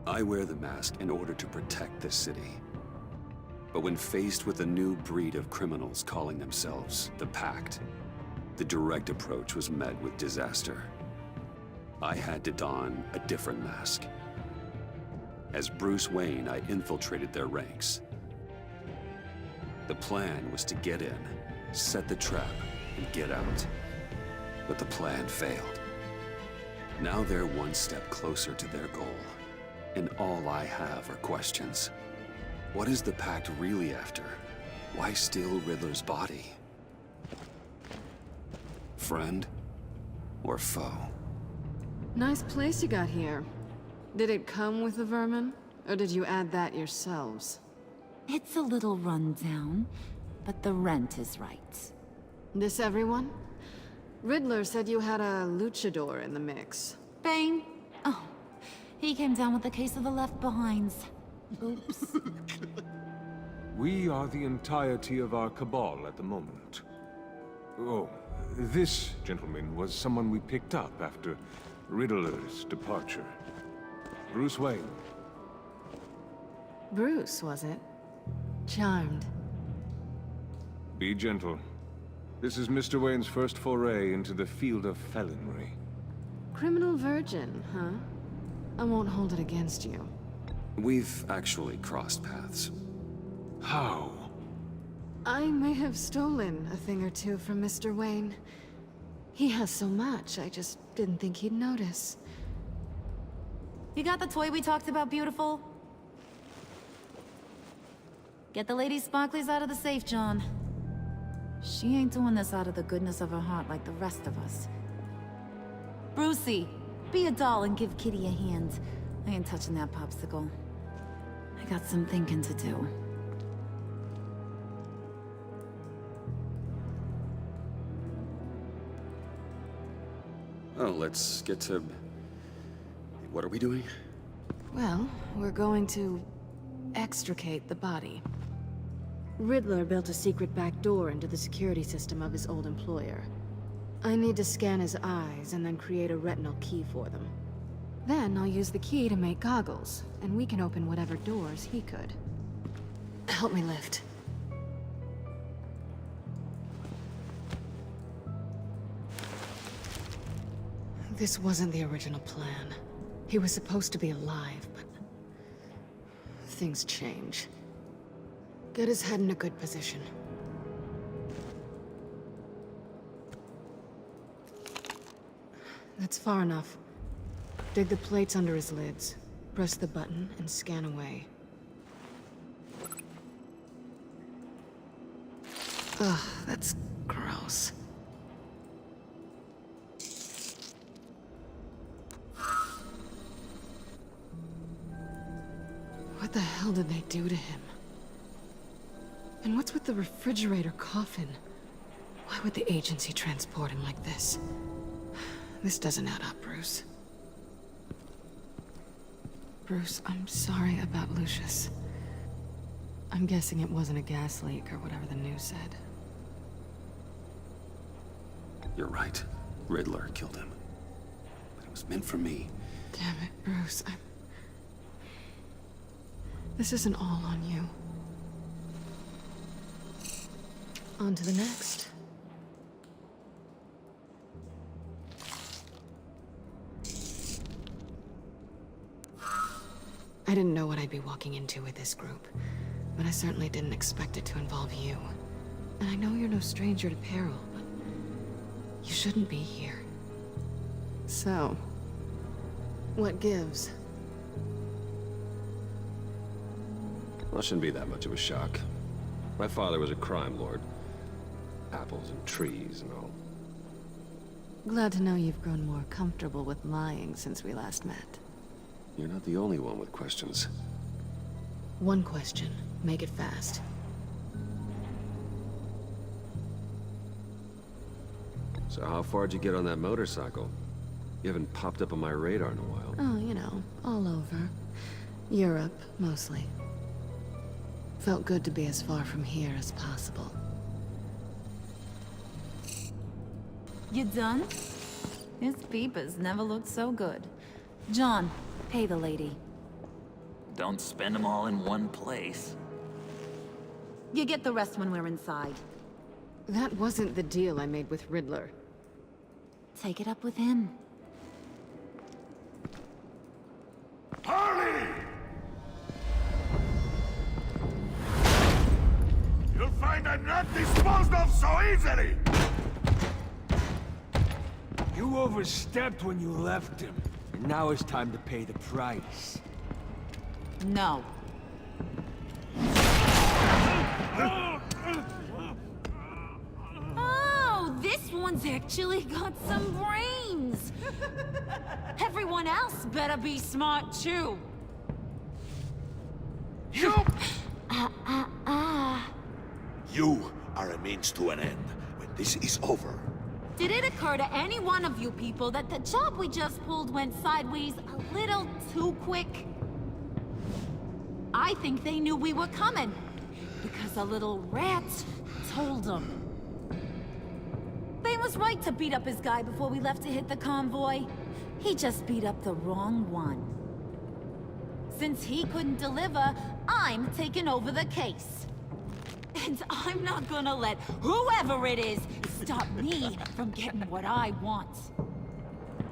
I wear the mask in order to protect this city. But when faced with a new breed of criminals calling themselves the Pact, the direct approach was met with disaster. I had to don a different mask. As Bruce Wayne, I infiltrated their ranks. The plan was to get in, set the trap, and get out. But the plan failed. Now they're one step closer to their goal, and all I have are questions. What is the Pact really after? Why steal Riddler's body? Friend or foe? Nice place you got here. Did it come with the vermin? Or did you add that yourselves? It's a little run down, but the rent is right. This everyone? Riddler said you had a luchador in the mix. Bane? Oh, he came down with a case of the left behinds. Oops. We are the entirety of our cabal at the moment. Oh, this gentleman was someone we picked up after Riddler's departure. Bruce Wayne. Bruce, was it? Charmed. Be gentle. This is Mr. Wayne's first foray into the field of felonry. Criminal virgin, huh? I won't hold it against you. We've actually crossed paths. How? I may have stolen a thing or two from Mr. Wayne. He has so much, I just didn't think he'd notice. You got the toy we talked about, beautiful? Get the lady sparklies out of the safe, John. She ain't doing this out of the goodness of her heart like the rest of us. Brucey, be a doll and give Kitty a hand. I ain't touching that popsicle. I got some thinking to do. Oh, let's get to... What are we doing? Well, we're going to extricate the body. Riddler built a secret back door into the security system of his old employer. I need to scan his eyes and then create a retinal key for them. Then I'll use the key to make goggles, and we can open whatever doors he could. Help me lift. This wasn't the original plan. He was supposed to be alive, but... things change. Get his head in a good position. That's far enough. Dig the plates under his lids. Press the button and scan away. Ugh, that's gross. What the hell did they do to him? And what's with the refrigerator coffin? Why would the agency transport him like this? This doesn't add up, Bruce. Bruce, I'm sorry about Lucius. I'm guessing it wasn't a gas leak or whatever the news said. You're right. Riddler killed him. But it was meant for me. Damn it, Bruce. This isn't all on you. On to the next. I didn't know what I'd be walking into with this group, but I certainly didn't expect it to involve you. And I know you're no stranger to peril, but you shouldn't be here. So, what gives? Well, it shouldn't be that much of a shock. My father was a crime lord. Apples and trees and all. Glad to know you've grown more comfortable with lying since we last met. You're not the only one with questions. One question. Make it fast. So how far'd you get on that motorcycle? You haven't popped up on my radar in a while. Oh, you know, all over. Europe, mostly. Felt good to be as far from here as possible. You done? His peepers never looked so good. John, pay the lady. don't spend them all in one place. You get the rest when we're inside. That wasn't the deal I made with Riddler. Take it up with him. Harley! You'll find I'm not disposed of so easily! You overstepped when you left him. And now it's time to pay the price. No. Oh, this one's actually got some brains. Everyone else better be smart too. You! You are a means to an end. When this is over, Did it occur to any one of you people that the job we just pulled went sideways a little too quick? I think they knew we were coming, because a little rat told them. Bane was right to beat up his guy before we left to hit the convoy. He just beat up the wrong one. Since he couldn't deliver, I'm taking over the case. And I'm not gonna let whoever it is stop me from getting what I want.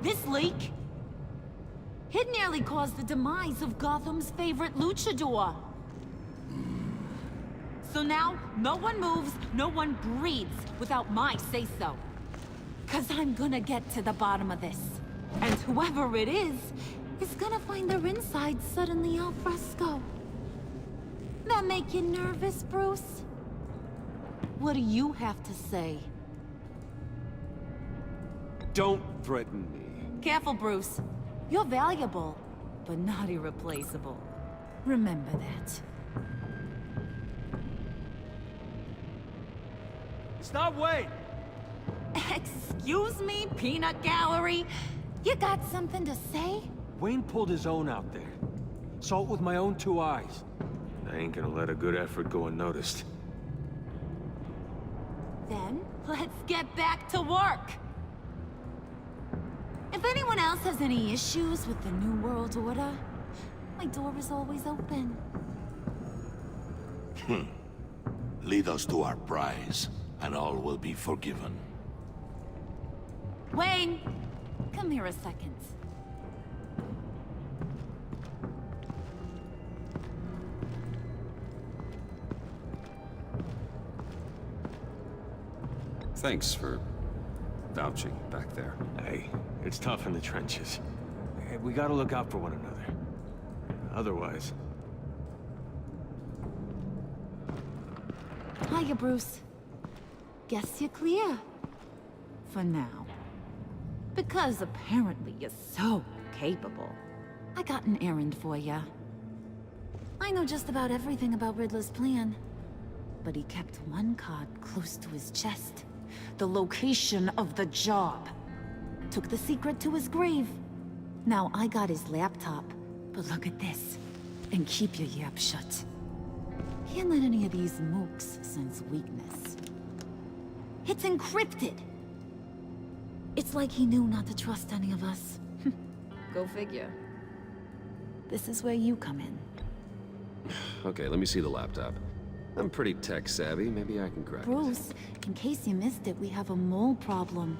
This leak, it nearly caused the demise of Gotham's favorite luchador. So now, no one moves, no one breathes without my say-so. 'Cause I'm gonna get to the bottom of this. And whoever it is gonna find their insides suddenly al fresco. That make you nervous, Bruce? What do you have to say? Don't threaten me. Careful, Bruce. You're valuable, but not irreplaceable. Remember that. Stop, wait! Excuse me, peanut gallery? You got something to say? Wayne pulled his own out there. Saw it with my own 2 eyes. I ain't gonna let a good effort go unnoticed. Then, let's get back to work. If anyone else has any issues with the New World Order, my door is always open. lead us to our prize, and all will be forgiven. Wayne, come here a second. Thanks for vouching back there. Hey, it's tough in the trenches. Hey, we gotta look out for one another. Otherwise... Hiya, Bruce. Guess you're clear. For now. Because apparently you're so capable. I got an errand for ya. I know just about everything about Riddler's plan. But he kept one card close to his chest. The location of the job. Took the secret to his grave. Now I got his laptop. But look at this. And keep your yap shut. Can't let any of these mooks sense weakness. It's encrypted! It's like he knew not to trust any of us. Go figure. This is where you come in. Okay, let me see the laptop. I'm pretty tech savvy. Maybe I can crack it. Bruce, in case you missed it, we have a mole problem.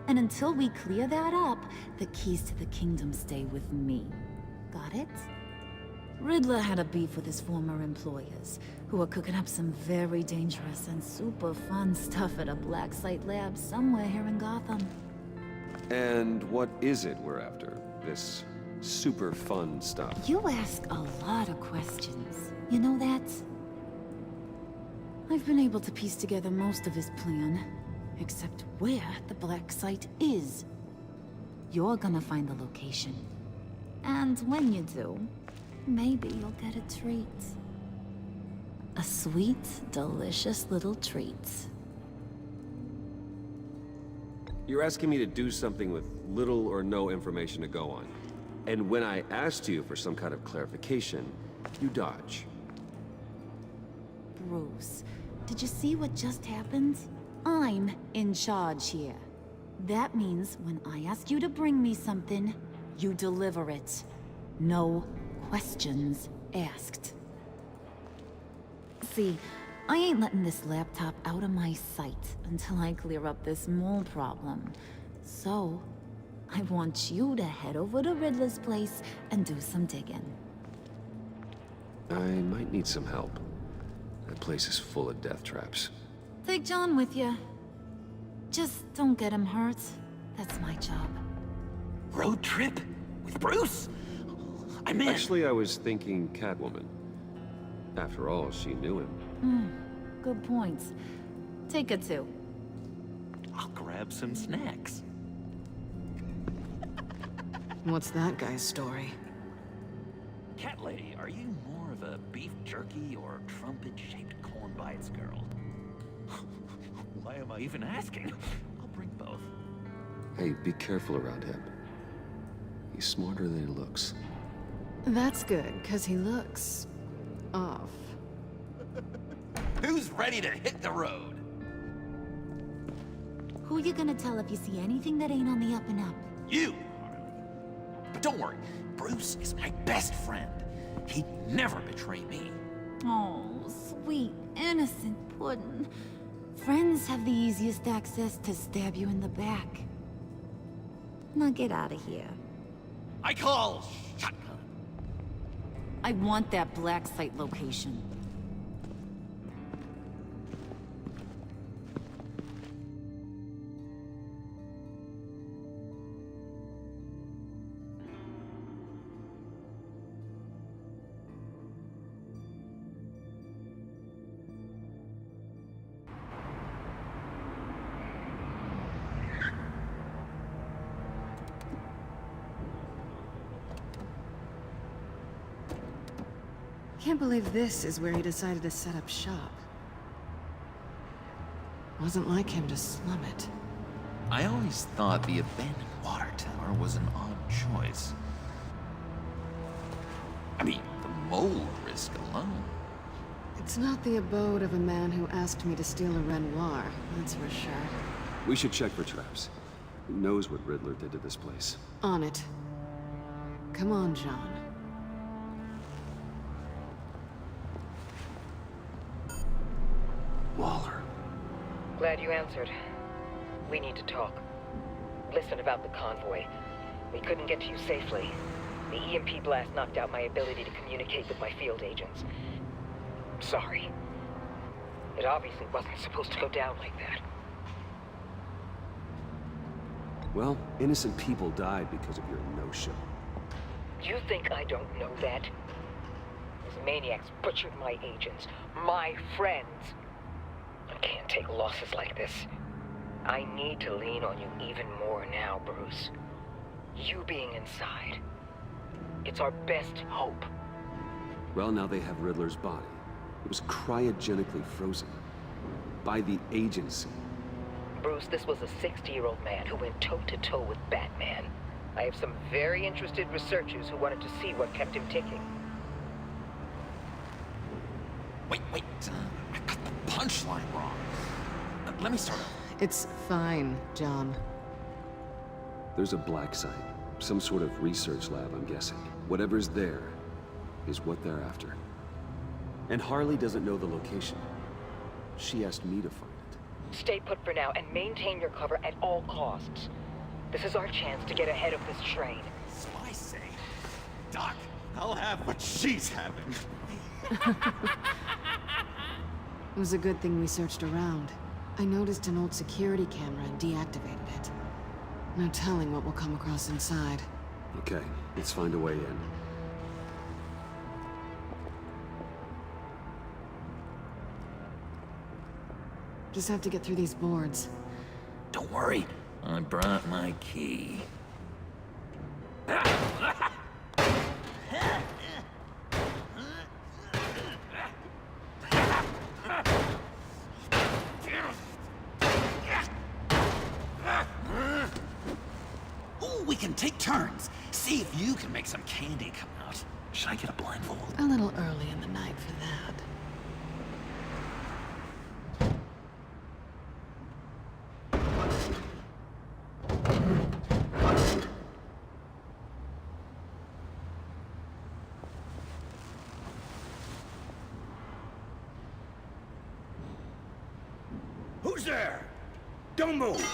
And until we clear that up, the keys to the kingdom stay with me. Got it? Riddler had a beef with his former employers, who were cooking up some very dangerous and super fun stuff at a black site lab somewhere here in Gotham. And what is it we're after? This super fun stuff? You ask a lot of questions. You know that? I've been able to piece together most of his plan, except where the black site is. You're gonna find the location. And when you do, maybe you'll get a treat. A sweet, delicious little treat. You're asking me to do something with little or no information to go on. And when I asked you for some kind of clarification, you dodge. Bruce, did you see what just happened? I'm in charge here. That means when I ask you to bring me something, you deliver it. No questions asked. See, I ain't letting this laptop out of my sight until I clear up this mole problem. So, I want you to head over to Riddler's place and do some digging. I might need some help. That place is full of death traps. Take John with you. Just don't get him hurt. That's my job. Road trip? With Bruce? I'm in. Actually, I was thinking Catwoman. After all, she knew him. Good points. Take her too. I'll grab some snacks. What's that guy's story? Cat lady, are you more of a beef jerky or trumpet-shaped corn bites girl? Why am I even asking? I'll bring both. Hey, be careful around him. He's smarter than he looks. That's good, because he looks... off. Who's ready to hit the road? Who you gonna tell if you see anything that ain't on the up and up? You, Harley. But don't worry, Bruce is my best friend. He'd never betray me. Oh, sweet, innocent puddin'. Friends have the easiest access to stab you in the back. Now get out of here. I call shotgun. I want that black site location. Can't believe this is where he decided to set up shop. Wasn't like him to slum it. I always thought the abandoned water tower was an odd choice. I mean, the mold risk alone. It's not the abode of a man who asked me to steal a Renoir, that's for sure. We should check for traps. Who knows what Riddler did to this place? On it. Come on, John. Waller. Glad you answered. We need to talk. Listen about the convoy. We couldn't get to you safely. The EMP blast knocked out my ability to communicate with my field agents. I'm sorry. It obviously wasn't supposed to go down like that. Well, innocent people died because of your no-show. You think I don't know that? These maniacs butchered my agents, my friends. I can't take losses like this. I need to lean on you even more now, Bruce. You being inside. It's our best hope. Well, now they have Riddler's body. It was cryogenically frozen. By the agency. Bruce, this was a 60-year-old man who went toe-to-toe with Batman. I have some very interested researchers who wanted to see what kept him ticking. Wait, I got the punchline wrong. Let me start over. It's fine, John. There's a black site. Some sort of research lab, I'm guessing. Whatever's there is what they're after. And Harley doesn't know the location. She asked me to find it. Stay put for now and maintain your cover at all costs. This is our chance to get ahead of this train. So I say, Doc, I'll have what she's having. It was a good thing we searched around. I noticed an old security camera and deactivated it. No telling what we'll come across inside. Okay, let's find a way in. Just have to get through these boards. Don't worry, I brought my key. Ooh, we can take turns. See if you can make some candy come out. Should I get a blindfold? A little early in the night for that. Who's there? Don't move!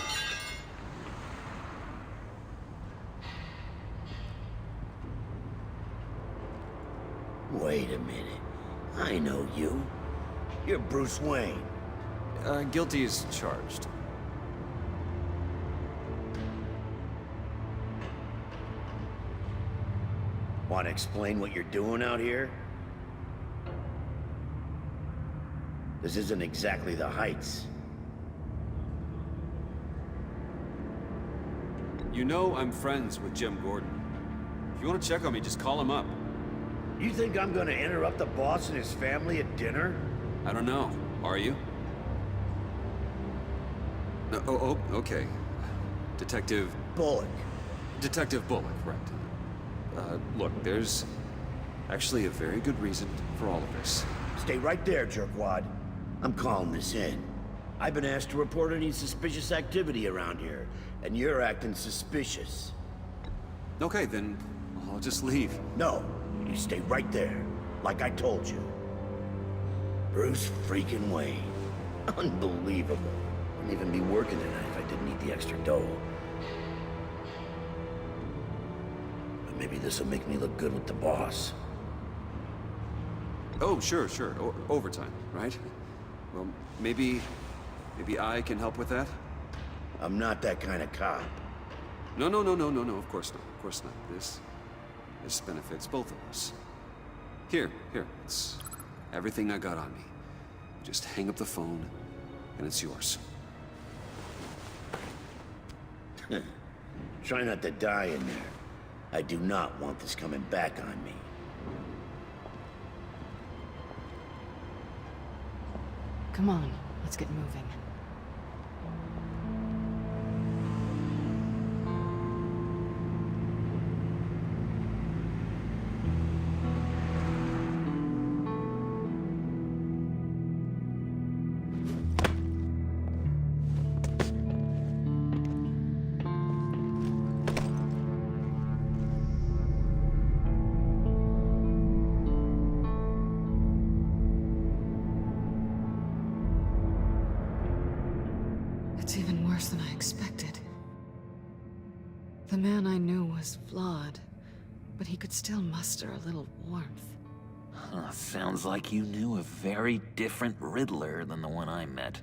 Wait a minute. I know you. You're Bruce Wayne. Guilty as charged. Want to explain what you're doing out here? This isn't exactly the Heights. You know I'm friends with Jim Gordon. If you want to check on me, just call him up. You think I'm gonna interrupt the boss and his family at dinner? I don't know. Are you? No, oh, okay. Detective... Bullock. Detective Bullock, right. Look, there's actually a very good reason for all of this. Stay right there, jerkwad. I'm calling this in. I've been asked to report any suspicious activity around here, and you're acting suspicious. Okay, then I'll just leave. No, you stay right there, like I told you. Bruce freaking Wayne. Unbelievable. Wouldn't even be working tonight if I didn't need the extra dough. But maybe this'll make me look good with the boss. Oh, sure. Overtime, right? Well, maybe I can help with that? I'm not that kind of cop. No, of course not. Of course not. This benefits both of us. Here, it's everything I got on me. Just hang up the phone, and it's yours. Try not to die in there. I do not want this coming back on me. Come on, let's get moving. It's even worse than I expected. The man I knew was flawed, but he could still muster a little warmth. Sounds like you knew a very different Riddler than the one I met.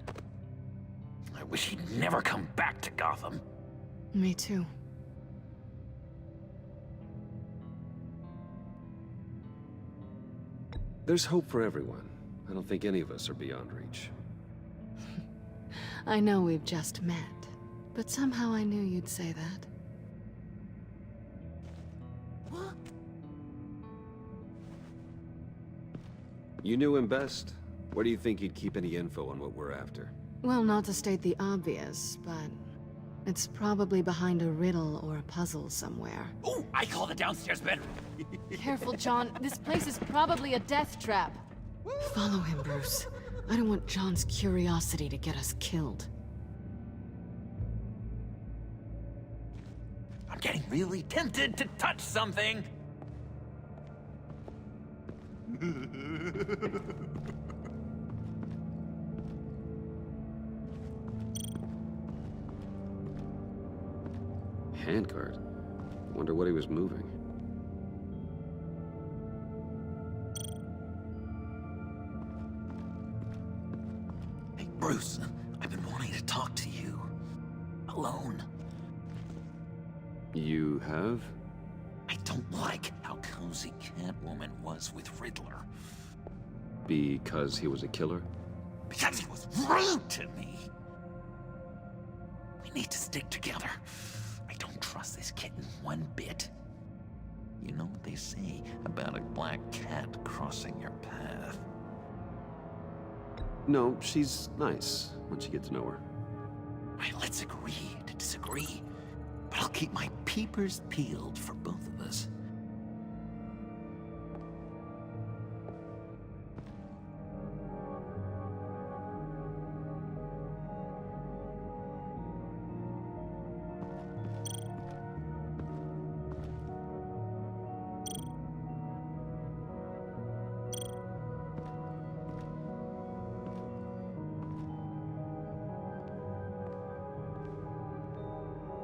I wish he'd never come back to Gotham. Me too. There's hope for everyone. I don't think any of us are beyond reach. I know we've just met, but somehow I knew you'd say that. What? You knew him best. Where do you think he'd keep any info on what we're after? Well, not to state the obvious, but it's probably behind a riddle or a puzzle somewhere. Ooh, I call the downstairs bedroom. Careful, John. This place is probably a death trap. Follow him, Bruce. I don't want John's curiosity to get us killed. I'm getting really tempted to touch something. Handcart. Wonder what he was moving. Hey, Bruce, I've been wanting to talk to you. Alone. You have? I don't like how cozy Catwoman was with Riddler. Because he was a killer? Because he was rude to me. We need to stick together. I don't trust this kitten one bit. You know what they say about a black cat crossing your path? No, she's nice once you get to know her. Right, let's agree to disagree. But I'll keep my peepers peeled for both of us.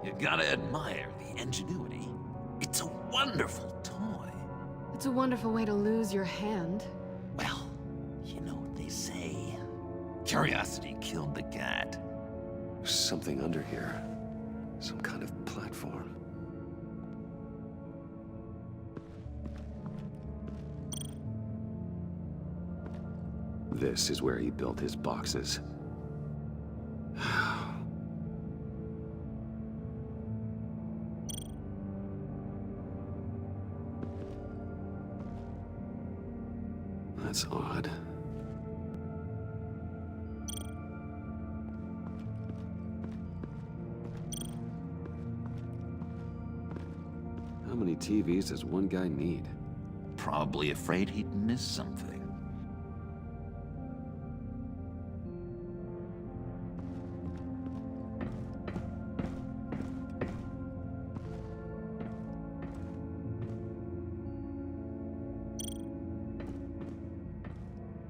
You gotta admire the ingenuity. It's a wonderful toy. It's a wonderful way to lose your hand. Well, you know what they say. Curiosity killed the cat. There's something under here. Some kind of platform. This is where he built his boxes. That's odd. How many TVs does one guy need? Probably afraid he'd miss something.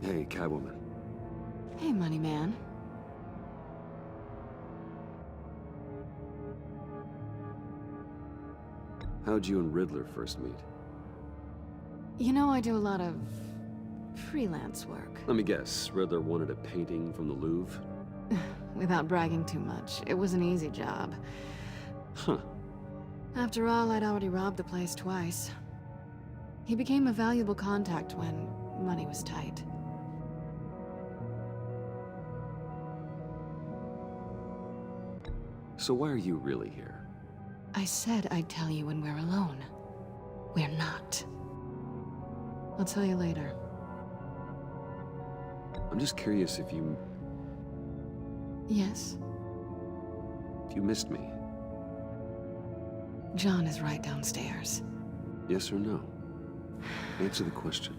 Hey, Catwoman. Hey, money man. How'd you and Riddler first meet? You know, I do a lot of freelance work. Let me guess, Riddler wanted a painting from the Louvre? Without bragging too much, it was an easy job. Huh. After all, I'd already robbed the place twice. He became a valuable contact when money was tight. So why are you really here? I said I'd tell you when we're alone. We're not. I'll tell you later. I'm just curious if you Yes? missed me. John is right downstairs. Yes or no? Answer the question.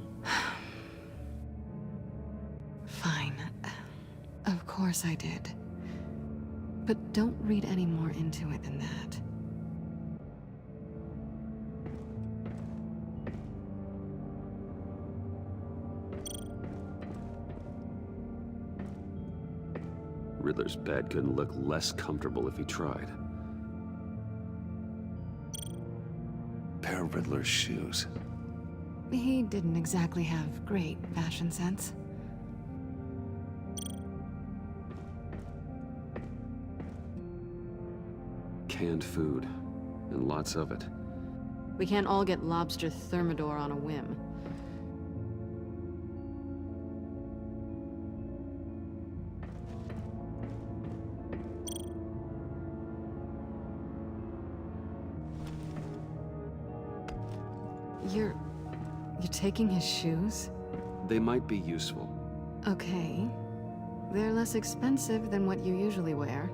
Fine. Of course I did. But don't read any more into it than that. Riddler's bed couldn't look less comfortable if he tried. Pair of Riddler's shoes. He didn't exactly have great fashion sense. Canned food, and lots of it. We can't all get lobster thermidor on a whim. You're taking his shoes? They might be useful. Okay. They're less expensive than what you usually wear.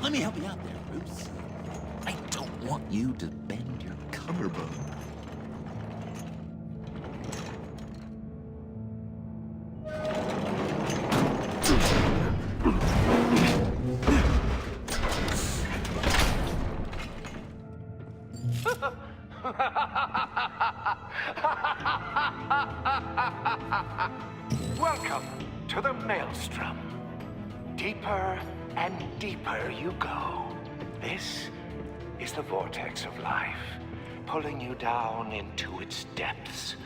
Let me help you out there, Bruce. I don't want you to bend your collarbone. Welcome to the Maelstrom. Deeper and deeper you go. This is the vortex of life, pulling you down into its depths.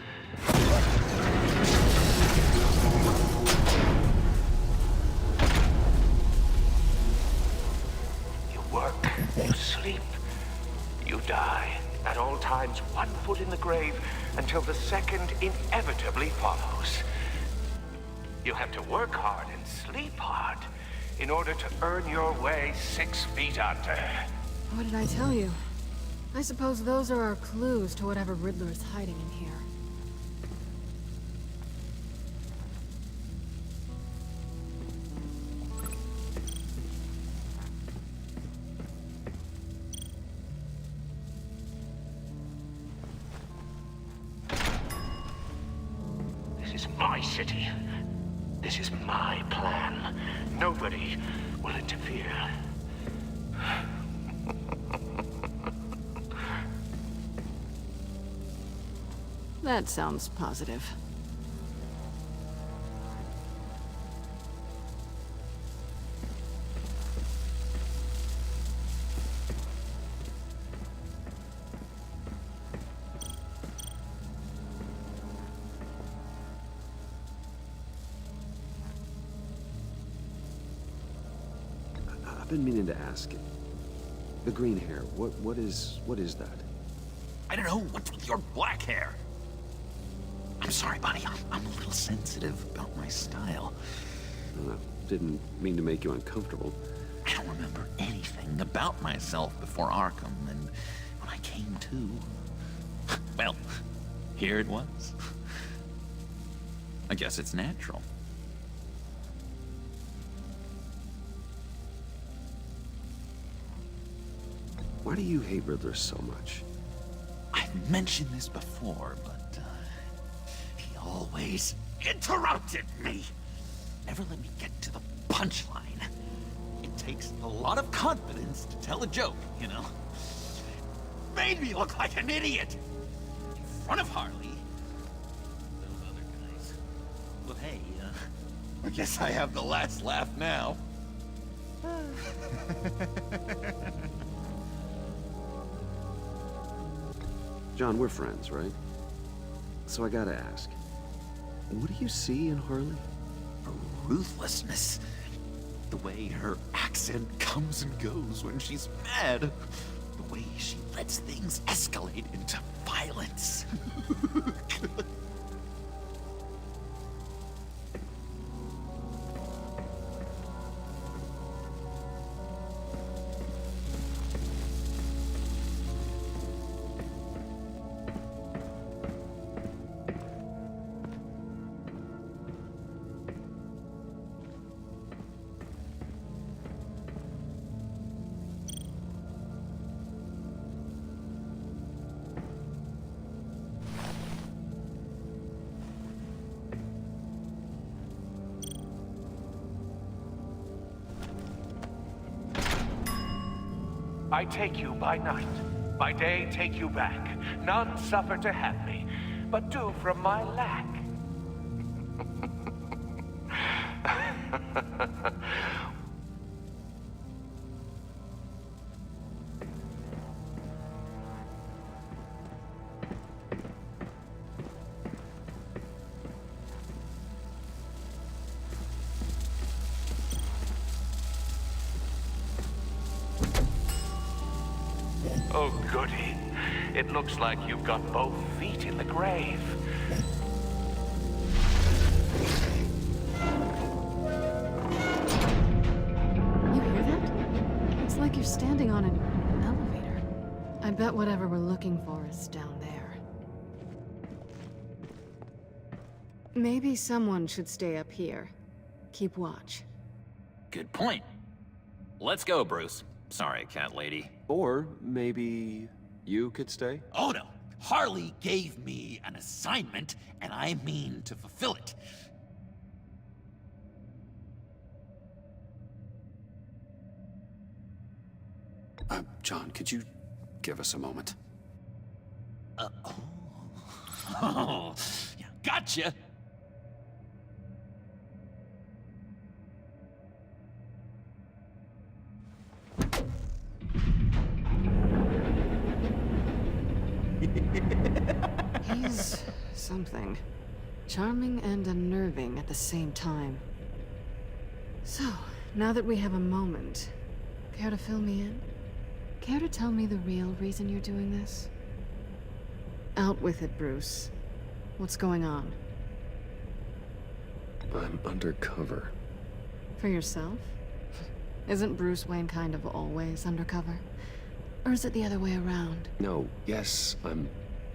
You work, you sleep, you die. At all times, one foot in the grave until the second inevitably follows. You have to work hard and sleep hard in order to earn your way 6 feet under. What did I tell you? I suppose those are our clues to whatever Riddler is hiding in here. This is my city. This is my plan. Nobody will interfere. That sounds positive. I've been meaning to ask. The green hair, what is that? I don't know, what's with your black hair? I'm sorry, buddy. I'm a little sensitive about my style. Didn't mean to make you uncomfortable. I don't remember anything about myself before Arkham, and when I came to... well, here it was. I guess it's natural. Why do you hate Riddler so much? I've mentioned this before, but he always interrupted me. Never let me get to the punchline. It takes a lot of confidence to tell a joke, you know? Made me look like an idiot in front of Harley. Those other guys. Well, hey, I guess I have the last laugh now. John, we're friends, right? So I gotta ask, what do you see in Harley? Her ruthlessness. The way her accent comes and goes when she's mad. The way she lets things escalate into violence. I take you by night, by day take you back. None suffer to have me, but do from my lack. Oh, goody. It looks like you've got both feet in the grave. You hear that? It's like you're standing on an elevator. I bet whatever we're looking for is down there. Maybe someone should stay up here. Keep watch. Good point. Let's go, Bruce. Sorry, cat lady. Or maybe you could stay? Oh no! Harley gave me an assignment, and I mean to fulfill it. John, could you give us a moment? Oh, yeah, gotcha! He's something. Charming and unnerving at the same time. So, now that we have a moment, care to fill me in? Care to tell me the real reason you're doing this? Out with it, Bruce. What's going on? I'm undercover. For yourself? Isn't Bruce Wayne kind of always undercover? Or is it the other way around? No, yes, I'm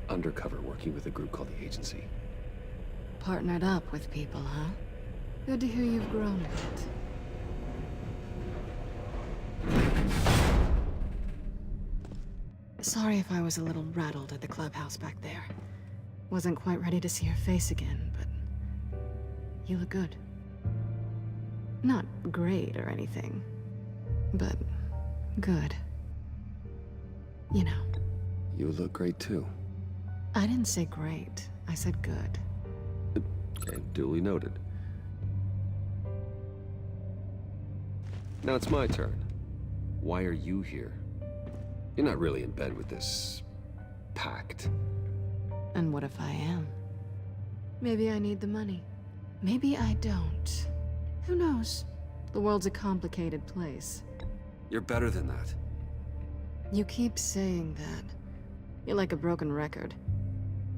undercover working with a group called the Agency. Partnered up with people, huh? Good to hear you've grown a bit. Sorry if I was a little rattled at the clubhouse back there. Wasn't quite ready to see your face again, but you look good. Not great or anything, but good. You know. You look great too. I didn't say great. I said good. Okay, duly noted. Now it's my turn. Why are you here? You're not really in bed with this pact. And what if I am? Maybe I need the money. Maybe I don't. Who knows? The world's a complicated place. You're better than that. You keep saying that. You're like a broken record.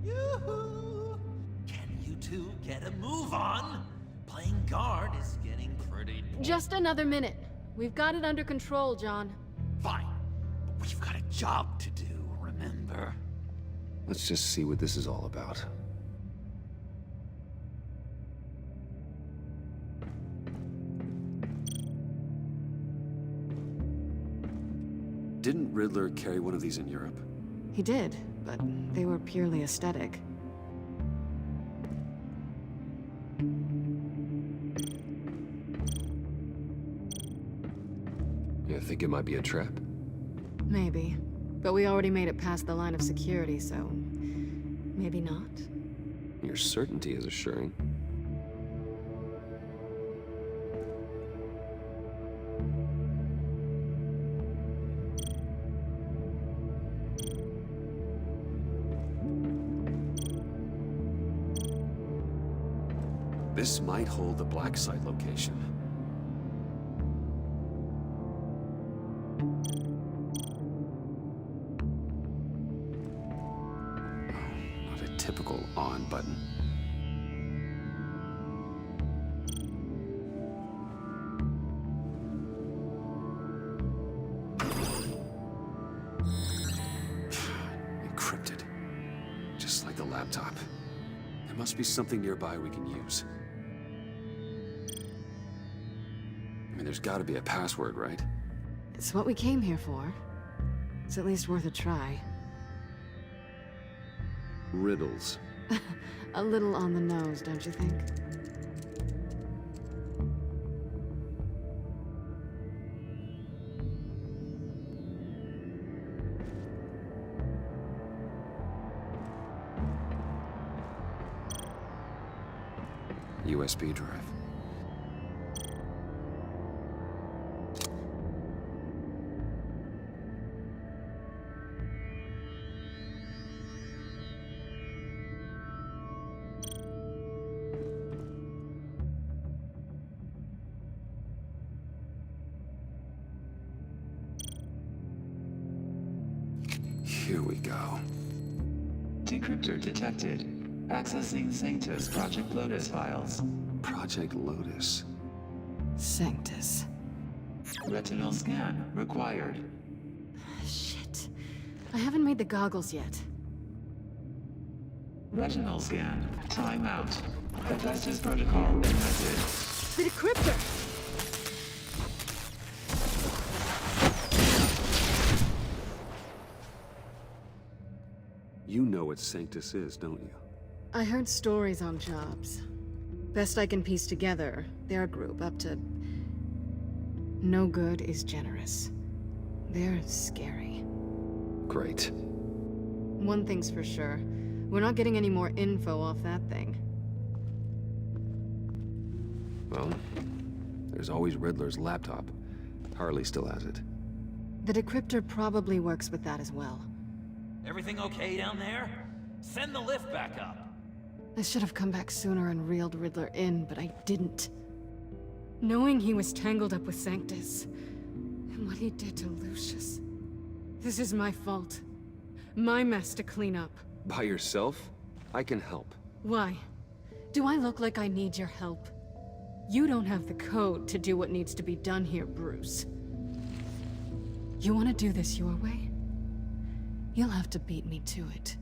Yoo-hoo! Can you two get a move on? Playing guard is getting pretty... Just another minute. We've got it under control, John. Fine. But we've got a job to do, remember? Let's just see what this is all about. Didn't Riddler carry one of these in Europe? He did, but they were purely aesthetic. You think it might be a trap? Maybe. But we already made it past the line of security, so... maybe not? Your certainty is assuring. This might hold the black site location. Not a typical on button. Encrypted. Just like the laptop. There must be something nearby we can use. I mean, there's gotta be a password, right? It's what we came here for. It's at least worth a try. Riddles. A little on the nose, don't you think? USB drive. Here we go. Decryptor detected. Accessing Sanctus Project Lotus files. Project Lotus. Sanctus. Retinal scan required. Shit. I haven't made the goggles yet. Retinal scan. Timeout. Hephaestus protocol invented. The decryptor! You know what Sanctus is, don't you? I heard stories on jobs. Best I can piece together, their group up to... no good is generous. They're scary. Great. One thing's for sure. We're not getting any more info off that thing. Well, there's always Riddler's laptop. Harley still has it. The decryptor probably works with that as well. Everything okay down there? Send the lift back up. I should have come back sooner and reeled Riddler in, but I didn't. Knowing he was tangled up with Sanctus, and what he did to Lucius. This is my fault. My mess to clean up. By yourself? I can help. Why? Do I look like I need your help? You don't have the code to do what needs to be done here, Bruce. You want to do this your way? You'll have to beat me to it.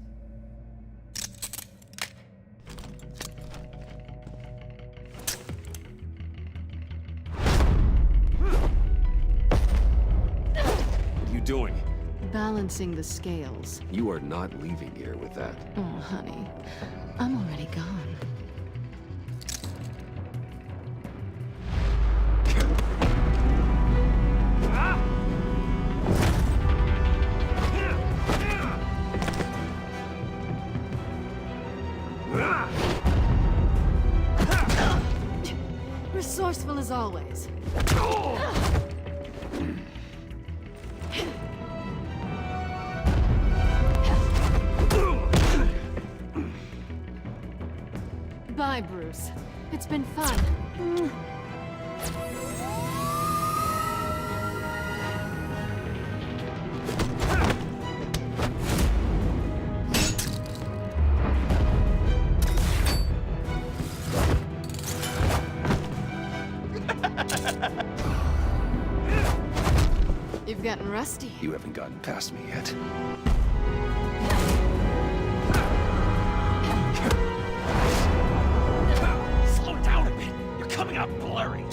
What are you doing? Balancing the scales. You are not leaving here with that. Oh, honey. I'm already gone. Resourceful as always. Bye, Bruce. It's been fun. You've gotten rusty. You haven't gotten past me yet. Slow down a bit. You're coming out blurry.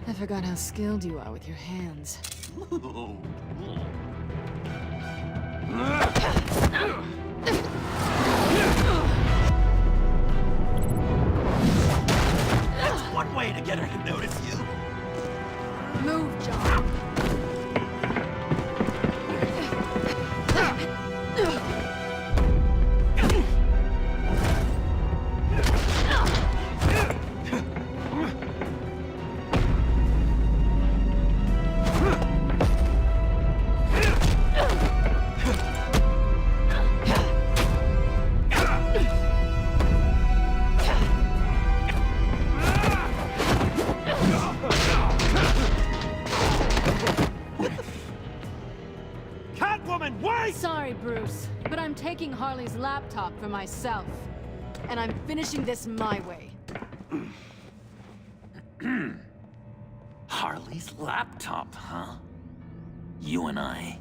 I forgot how skilled you are with your hands. That's one way to get her to notice you. Move, John. Sorry, Bruce, but I'm taking Harley's laptop for myself. And I'm finishing this my way. Harley's laptop, huh? You and I,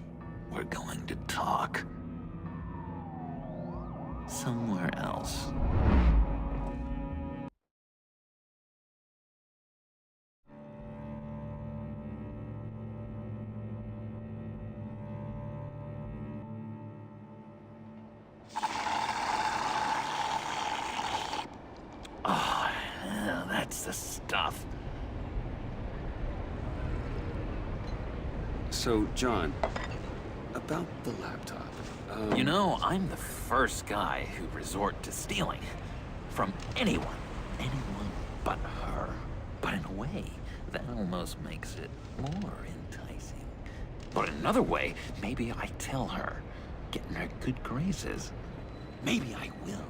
we're going to talk. Somewhere else. Oh, yeah, that's the stuff. So, John, about the laptop. You know, I'm the first guy who resort to stealing. From anyone. Anyone but her. But in a way, that almost makes it more enticing. But in another way, maybe I tell her, get in her good graces. Maybe I will.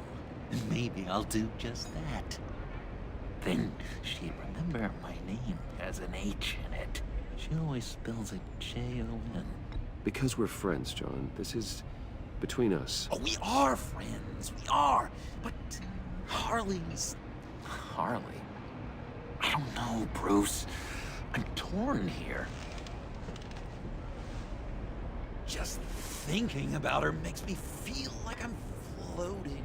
And maybe I'll do just that. Then she'd remember my name has an H in it. She always spells it J-O-N. Because we're friends, John. This is between us. Oh, we are friends. We are. But Harley's... Harley? I don't know, Bruce. I'm torn here. Just thinking about her makes me feel like I'm floating.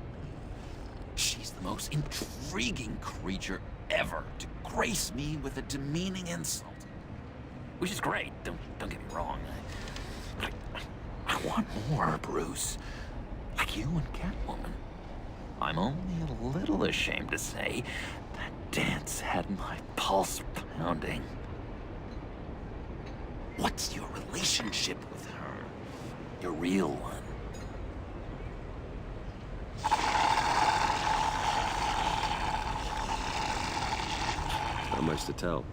She's the most intriguing creature ever to grace me with a demeaning insult. Which is great, don't get me wrong. I want more, Bruce. Like you and Catwoman. I'm only a little ashamed to say that dance had my pulse pounding. What's your relationship with her? Your real one? Not much to tell.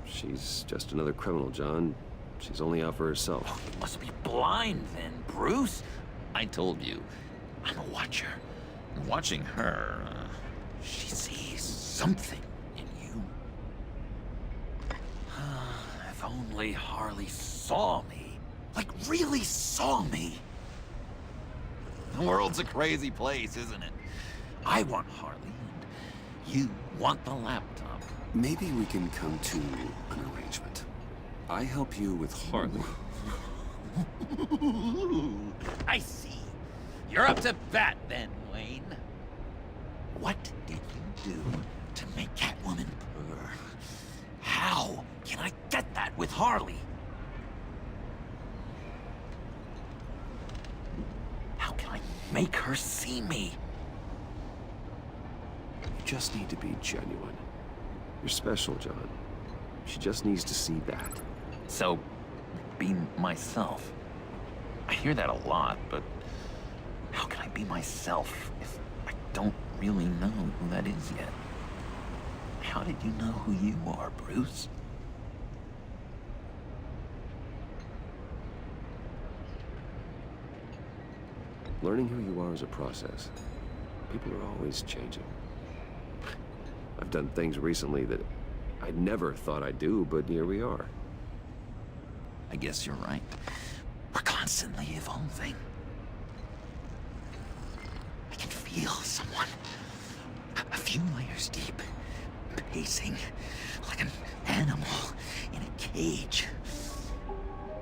She's just another criminal, John. She's only out for herself. Oh, you must be blind then, Bruce. I told you, I'm a watcher. And watching her, she sees something in you. If only Harley saw me. Like, really saw me. The world's a crazy place, isn't it? I want Harley, and you want the laptop. Maybe we can come to an arrangement. I help you with Harley. I see. You're up to bat then, Wayne. What did you do to make Catwoman purr? How can I get that with Harley? How can I make her see me? You just need to be genuine. You're special, John. She just needs to see that. So, be myself. I hear that a lot, but how can I be myself if I don't really know who that is yet? How did you know who you are, Bruce? Learning who you are is a process. People are always changing. I've done things recently that I never thought I'd do, but here we are. I guess you're right. We're constantly evolving. I can feel someone a few layers deep, pacing like an animal in a cage.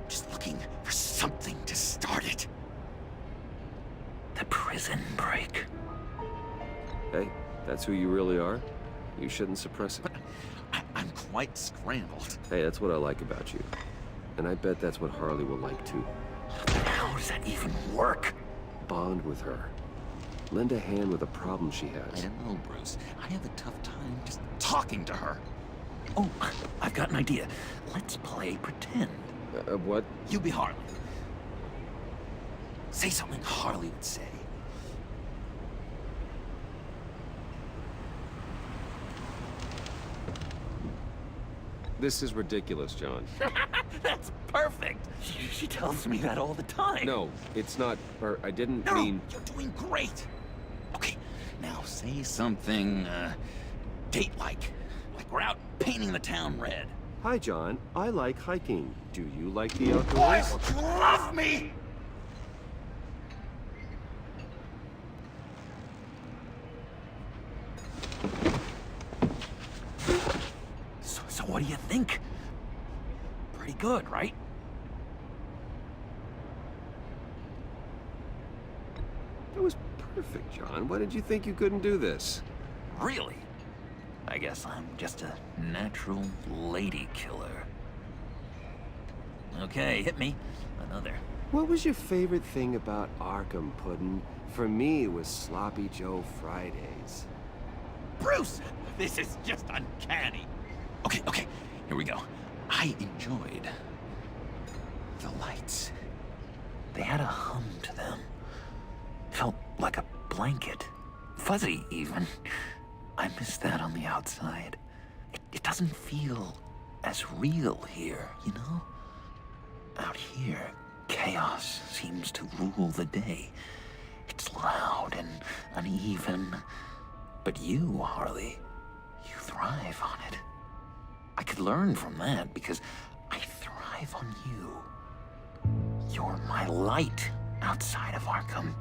Just looking for something to start it. The prison break. Hey, that's who you really are? You shouldn't suppress it. I'm quite scrambled. Hey, that's what I like about you. And I bet that's what Harley will like too. But how does that even work? Bond with her. Lend a hand with a problem she I has. don't know, Bruce. I have a tough time just talking to her. Oh, I've got an idea. Let's play pretend. What? You be Harley. Say something Harley would say. This is ridiculous, John. That's perfect. She tells me that all the time. No, it's not. Or I didn't No, mean. you're doing great. Okay, now say something, date-like. Like we're out painting the town red. Hi, John. I like hiking. Do you like the outdoors? Boy, you love me! So what do you think? Pretty good, right? That was perfect, John. Why did you think you couldn't do this? Really? I guess I'm just a natural lady killer. Okay, hit me. Another. What was your favorite thing about Arkham, Puddin'? For me, it was Sloppy Joe Fridays. Bruce! This is just uncanny. Okay, here we go. I enjoyed the lights. They had a hum to them. Felt like a blanket. Fuzzy, even. I miss that on the outside. It doesn't feel as real here, you know? Out here, chaos seems to rule the day. It's loud and uneven. But you, Harley, you thrive on it. I could learn from that because I thrive on you. You're my light outside of Arkham.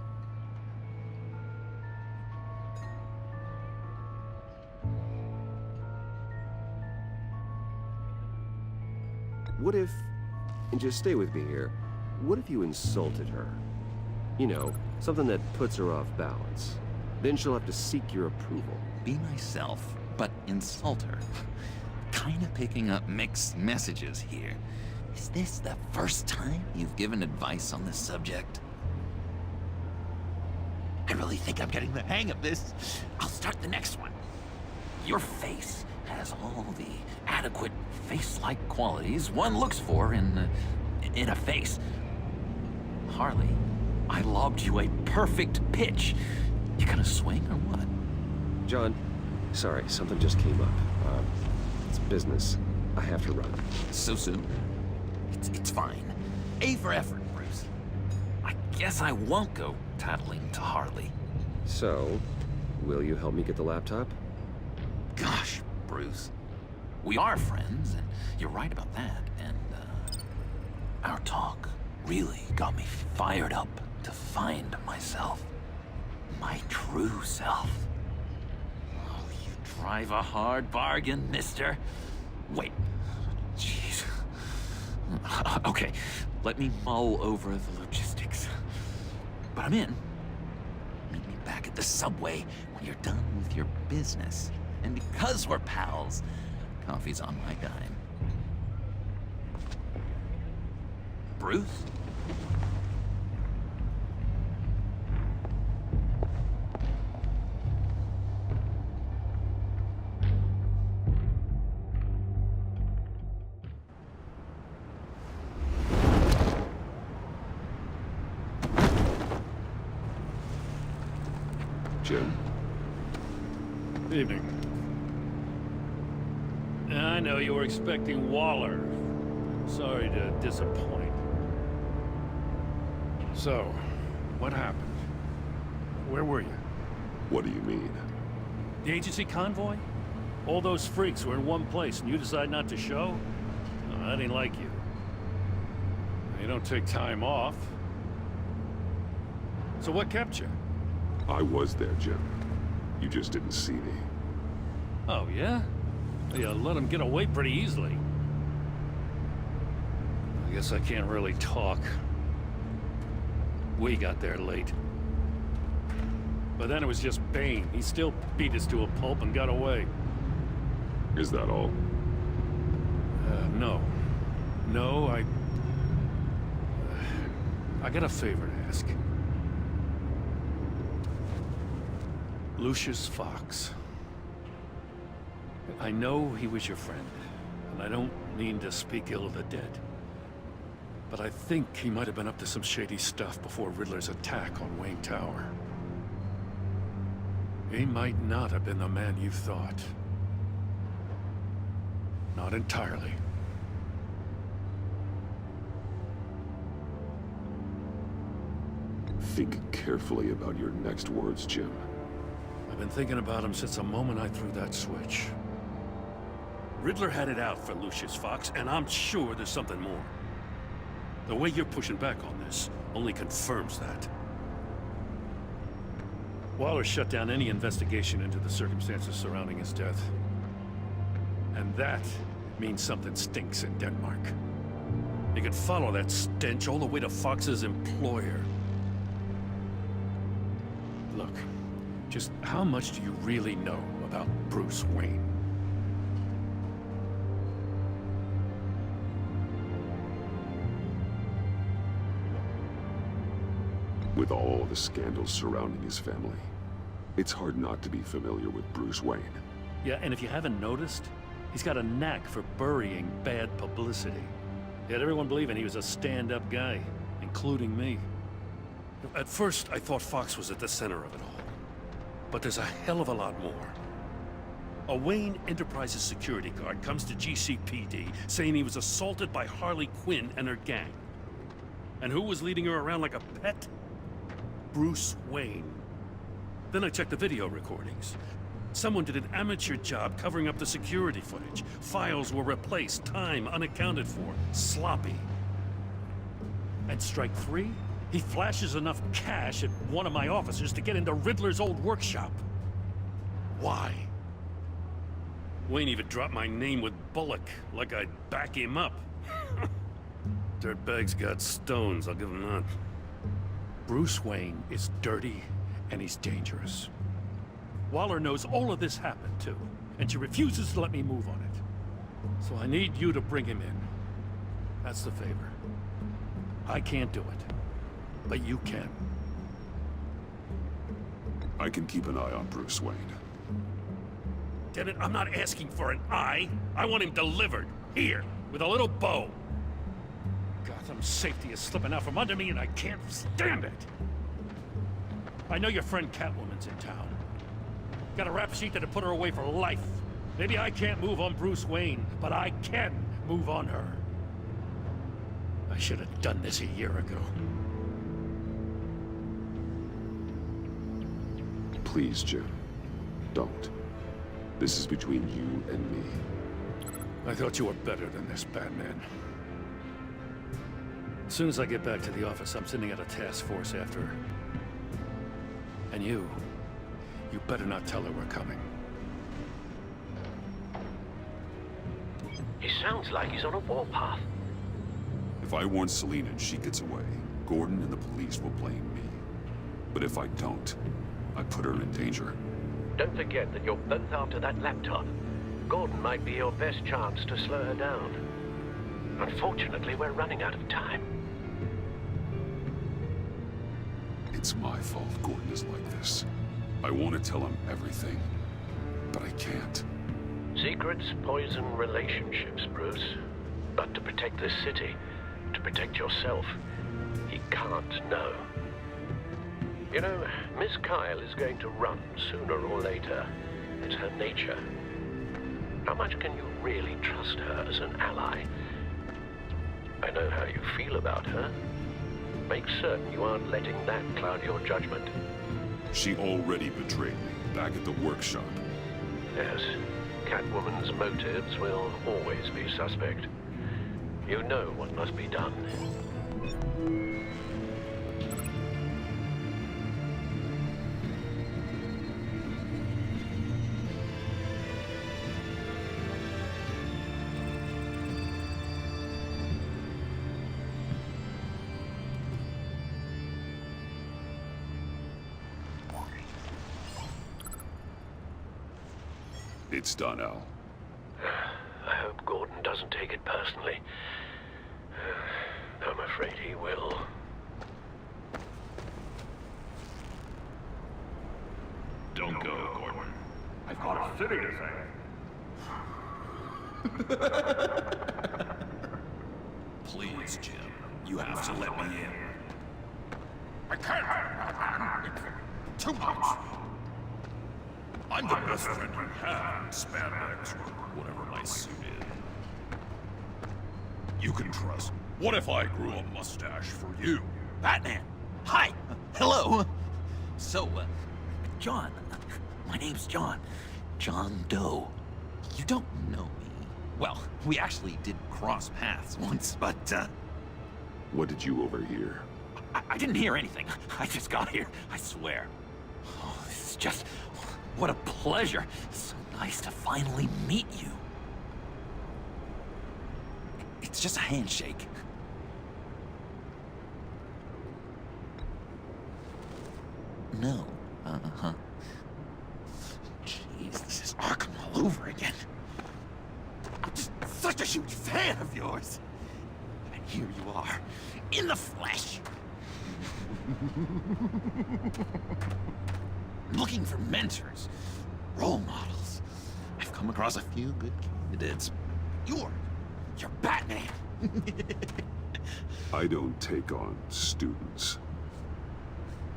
What if, and just stay with me here, what if you insulted her? You know, something that puts her off balance. Then she'll have to seek your approval. Be myself, but insult her. Kinda picking up mixed messages here. Is this the first time you've given advice on this subject? I really think I'm getting the hang of this. I'll start the next one. Your face has all the adequate face-like qualities one looks for in a face. Harley, I lobbed you a perfect pitch. You gonna swing or what? John, sorry, something just came up. It's business. I have to run. So soon? It's fine. A for effort, Bruce. I guess I won't go tattling to Harley. So, will you help me get the laptop? Gosh, Bruce. We are friends, and you're right about that. And, our talk really got me fired up to find myself. My true self. Oh, you drive a hard bargain, mister. Wait. Jeez. Okay, let me mull over the logistics. But I'm in. Meet me back at the subway when you're done with your business. And because we're pals, coffee's on my dime. Bruce? Jim? Evening. I know you were expecting Waller. Sorry to disappoint. So, what happened? Where were you? What do you mean? The agency convoy? All those freaks were in one place and you decide not to show? No, I didn't like you. You don't take time off. So what kept you? I was there, Jim. You just didn't see me. Oh, yeah? You let him get away pretty easily. I guess I can't really talk. We got there late. But then it was just Bane. He still beat us to a pulp and got away. Is that all? No. No, I got a favor to ask. Lucius Fox. I know he was your friend, and I don't mean to speak ill of the dead. But I think he might have been up to some shady stuff before Riddler's attack on Wayne Tower. He might not have been the man you thought. Not entirely. Think carefully about your next words, Jim. I've been thinking about him since the moment I threw that switch. Riddler had it out for Lucius Fox, and I'm sure there's something more. The way you're pushing back on this only confirms that. Waller shut down any investigation into the circumstances surrounding his death. And that means something stinks in Denmark. You could follow that stench all the way to Fox's employer. Look, just how much do you really know about Bruce Wayne? With all the scandals surrounding his family, it's hard not to be familiar with Bruce Wayne. Yeah, and if you haven't noticed, he's got a knack for burying bad publicity. He had everyone believing he was a stand-up guy, including me. At first, I thought Fox was at the center of it all. But there's a hell of a lot more. A Wayne Enterprises security guard comes to GCPD saying he was assaulted by Harley Quinn and her gang. And who was leading her around like a pet? Bruce Wayne. Then I checked the video recordings. Someone did an amateur job covering up the security footage. Files were replaced, time unaccounted for, sloppy. At strike 3, he flashes enough cash at one of my officers to get into Riddler's old workshop. Why? Wayne even dropped my name with Bullock, like I'd back him up. Dirtbag's got stones, I'll give him that. Bruce Wayne is dirty, and he's dangerous. Waller knows all of this happened, too, and she refuses to let me move on it. So I need you to bring him in. That's the favor. I can't do it, but you can. I can keep an eye on Bruce Wayne. Damn it, I'm not asking for an eye. I want him delivered, here, with a little bow. Gotham's safety is slipping out from under me, and I can't stand it. I know your friend Catwoman's in town. Got a rap sheet that'd put her away for life. Maybe I can't move on Bruce Wayne, but I can move on her. I should have done this a year ago. Please, Jim. Don't. This is between you and me. I thought you were better than this, Batman. As soon as I get back to the office, I'm sending out a task force after her. And you better not tell her we're coming. He sounds like he's on a warpath. If I warn Selina and she gets away, Gordon and the police will blame me. But if I don't, I put her in danger. Don't forget that you're both after that laptop. Gordon might be your best chance to slow her down. Unfortunately, we're running out of time. It's my fault Gordon is like this. I want to tell him everything, but I can't. Secrets poison relationships, Bruce. But to protect this city, to protect yourself, he can't know. You know, Miss Kyle is going to run sooner or later. It's her nature. How much can you really trust her as an ally? I know how you feel about her. Make certain you aren't letting that cloud your judgment. She already betrayed me back at the workshop. Yes, Catwoman's motives will always be suspect. You know what must be done. It's done, Al. I hope Gordon doesn't take it personally. I'm afraid he will. Don't go, Gordon. I've got a city to save. Please, Jim. You have to let me in. I can't. It's too much. I'm the best friend you have in spandex or whatever my suit is. You can trust. What if I grew a mustache for you? Batman! Hi! Hello! So, John. My name's John. John Doe. You don't know me. Well, we actually did cross paths once, but, What did you overhear? I didn't hear anything. I just got here, I swear. Oh, this is just... What a pleasure. So nice to finally meet you. It's just a handshake. No. Uh-huh. Jeez, this is Arkham all over again. I'm just such a huge fan of yours. And here you are, in the flesh. Looking for mentors, role models. I've come across a few good candidates. You're Batman. I don't take on students.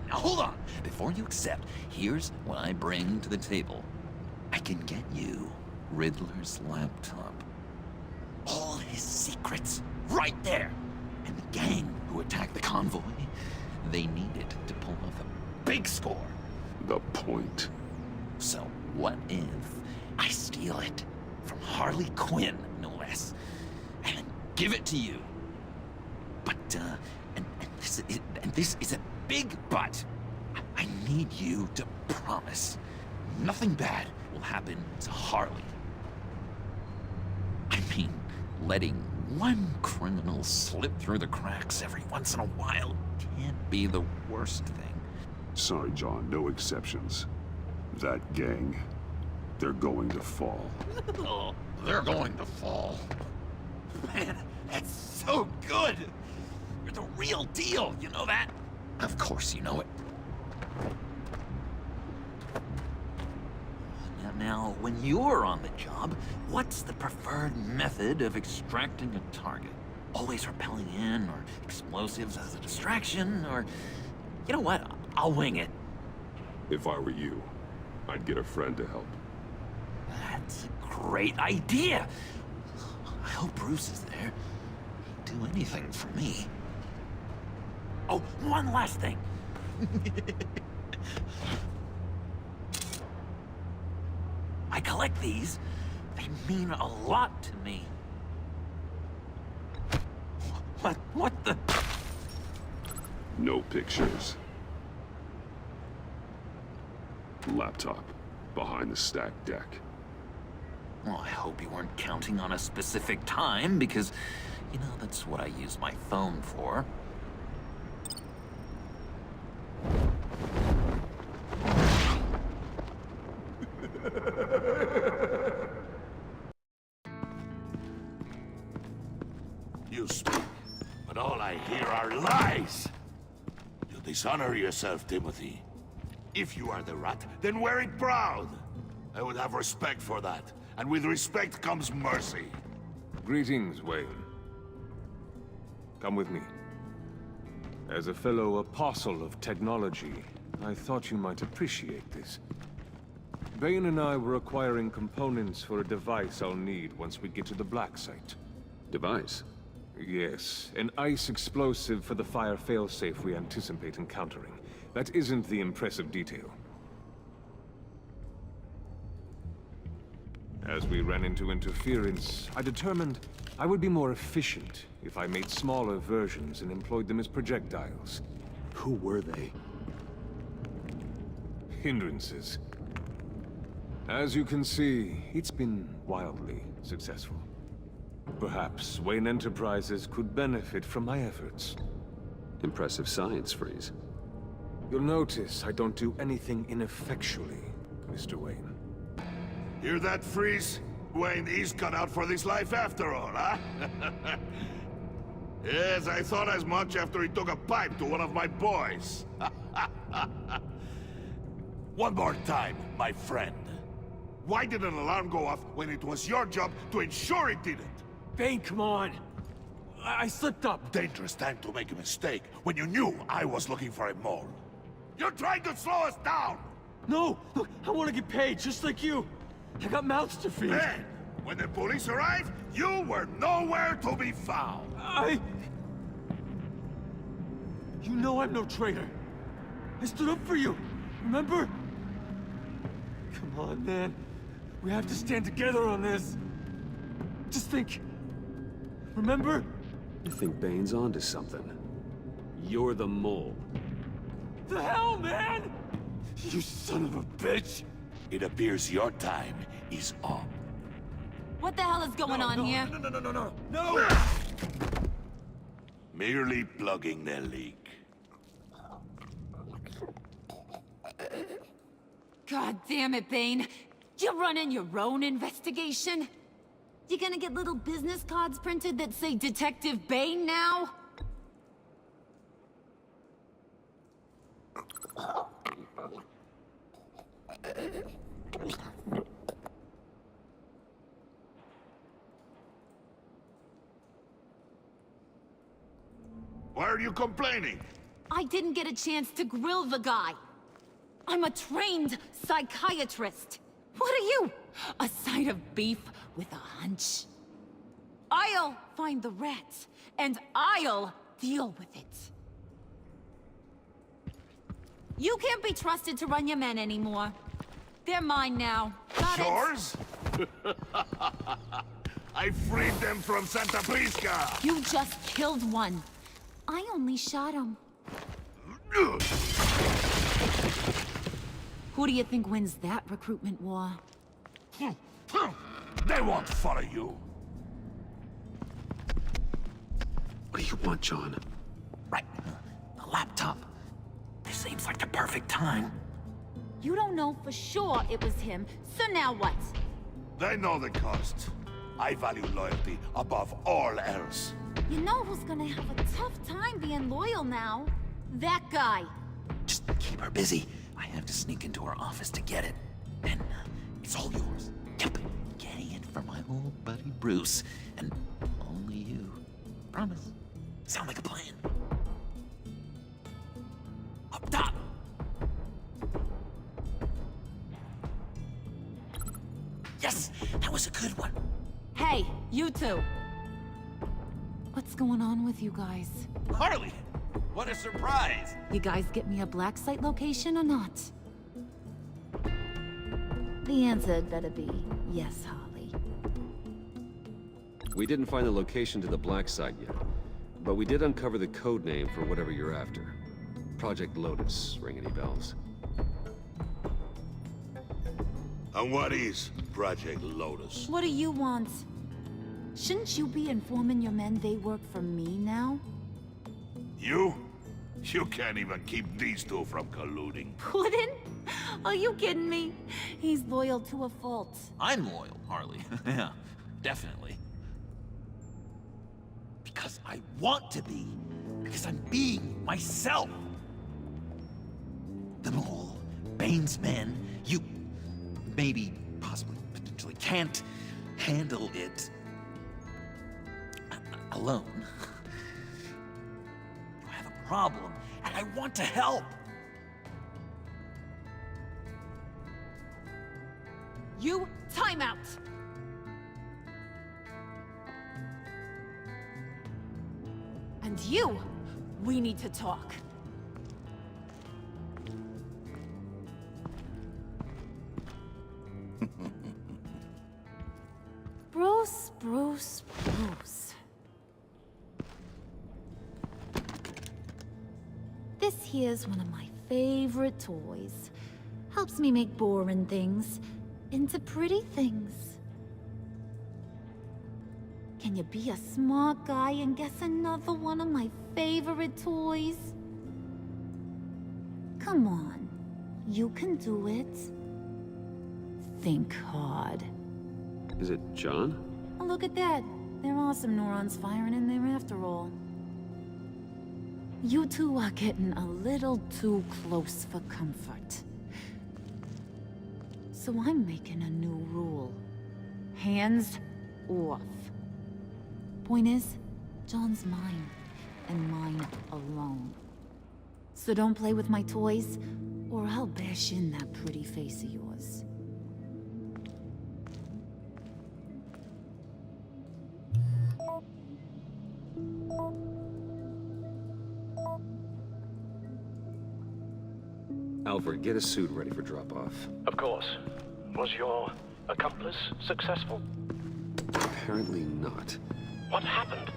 Now hold on. Before you accept, here's what I bring to the table. I can get you Riddler's laptop. All his secrets, right there. And the gang who attacked the convoy, they needed to pull off a big score. The point. So what if I steal it from Harley Quinn, no less, and then give it to you? But, and this is a big but. I need you to promise nothing bad will happen to Harley. I mean, letting one criminal slip through the cracks every once in a while can't be the worst thing. Sorry, John, no exceptions. That gang, they're going to fall. Oh, they're going to fall. Man, that's so good! You're the real deal, you know that? Of course you know it. Now, when you're on the job, what's the preferred method of extracting a target? Always rappelling in, or explosives as a distraction, or... You know what? I'll wing it. If I were you, I'd get a friend to help. That's a great idea! I hope Bruce is there. He'd do anything for me. Oh, one last thing. I collect these. They mean a lot to me. What the... No pictures. Laptop. Behind the stacked deck. Well, I hope you weren't counting on a specific time, because, you know, that's what I use my phone for. You speak, but all I hear are lies! You dishonor yourself, Timothy. If you are the rat, then wear it proud! I would have respect for that, and with respect comes mercy. Greetings, Wayne. Come with me. As a fellow apostle of technology, I thought you might appreciate this. Bane and I were acquiring components for a device I'll need once we get to the Black Site. Device? Yes, an ice explosive for the fire failsafe we anticipate encountering. That isn't the impressive detail. As we ran into interference, I determined I would be more efficient if I made smaller versions and employed them as projectiles. Who were they? Hindrances. As you can see, it's been wildly successful. Perhaps Wayne Enterprises could benefit from my efforts. Impressive science, Freeze. You'll notice I don't do anything ineffectually, Mr. Wayne. Hear that, Freeze? Wayne is cut out for this life after all, huh? Yes, I thought as much after he took a pipe to one of my boys. One more time, my friend. Why did an alarm go off when it was your job to ensure it didn't? Bane, come on! I slipped up! Dangerous time to make a mistake when you knew I was looking for a mole. You're trying to slow us down! No! Look, I want to get paid, just like you! I got mouths to feed! Then, when the police arrived, you were nowhere to be found! You know I'm no traitor! I stood up for you, remember? Come on, man. We have to stand together on this. Just think. Remember? You think Bane's onto something? You're the mole. The hell, man! You son of a bitch! It appears your time is up. What the hell is going on here? No! Merely plugging the leak. God damn it, Bane. You're running your own investigation? You gonna get little business cards printed that say Detective Bane now? Why are you complaining? I didn't get a chance to grill the guy. I'm a trained psychiatrist. What are you? A side of beef with a hunch? I'll find the rats, and I'll deal with it. You can't be trusted to run your men anymore. They're mine now. Got it? Yours? I freed them from Santa Prisca! You just killed one. I only shot him. Who do you think wins that recruitment war? They won't follow you. What do you want, John? Right. The laptop. This seems like the perfect time. You don't know for sure it was him, so now what? They know the cost. I value loyalty above all else. You know who's gonna have a tough time being loyal now? That guy. Just keep her busy. I have to sneak into her office to get it. Then it's all yours. Yep. Getting it from my old buddy Bruce. And only you. Promise. Sound like a plan. Up top! Yes! That was a good one. Hey, you two. What's going on with you guys? Harley! What a surprise! You guys get me a black site location or not? The answer had better be yes, Harley. We didn't find the location to the black site yet, but we did uncover the code name for whatever you're after. Project Lotus ring any bells? And what is Project Lotus? What do you want? Shouldn't you be informing your men they work for me now? You? You can't even keep these two from colluding. Puddin'? Are you kidding me? He's loyal to a fault. I'm loyal, Harley. Yeah, definitely. Because I want to be. Because I'm being myself. The Mole, Bane's men, you maybe, possibly, potentially can't handle it alone. I have a problem, and I want to help. You, time out! And you, we need to talk. Bruce. This here's one of my favorite toys. Helps me make boring things into pretty things. Can you be a smart guy and guess another one of my favorite toys? Come on, you can do it. Think hard. Is it John? Oh, look at that. There are some neurons firing in there after all. You two are getting a little too close for comfort. So I'm making a new rule. Hands off. Point is, John's mine, and mine alone. So don't play with my toys, or I'll bash in that pretty face of yours. Alfred, get a suit ready for drop-off. Of course. Was your accomplice successful? Apparently not. What happened?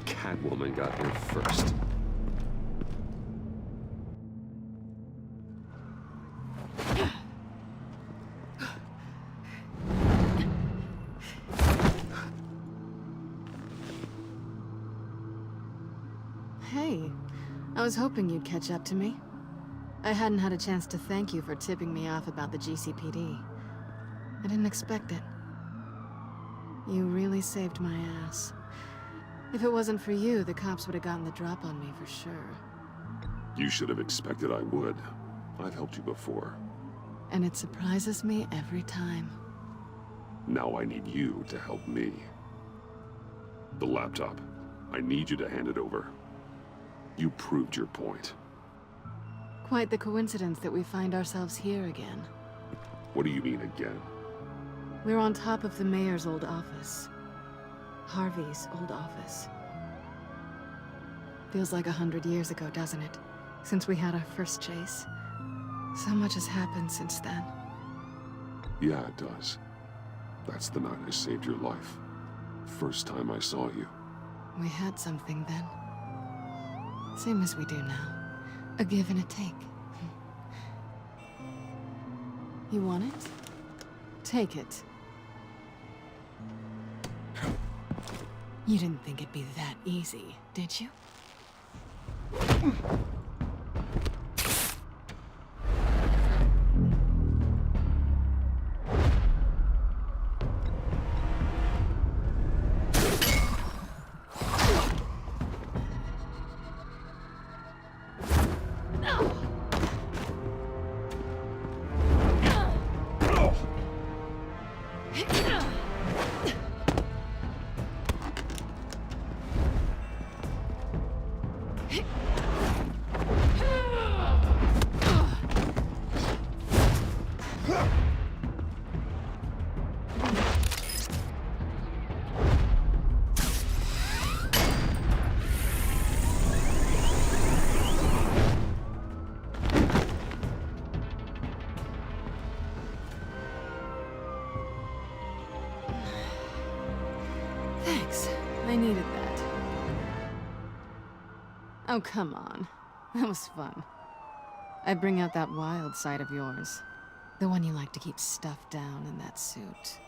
Catwoman got here first. Hey, I was hoping you'd catch up to me. I hadn't had a chance to thank you for tipping me off about the GCPD. I didn't expect it. You really saved my ass. If it wasn't for you, the cops would have gotten the drop on me for sure. You should have expected I would. I've helped you before. And it surprises me every time. Now I need you to help me. The laptop. I need you to hand it over. You proved your point. Quite the coincidence that we find ourselves here again. What do you mean again? We're on top of the mayor's old office. Harvey's old office. Feels like 100 years ago, doesn't it? Since we had our first chase. So much has happened since then. Yeah, it does. That's the night I saved your life. First time I saw you. We had something then. Same as we do now. A give and a take. You want it? Take it. You didn't think it'd be that easy, did you? Thanks. I needed that. Oh, come on. That was fun. I bring out that wild side of yours. The one you like to keep stuffed down in that suit.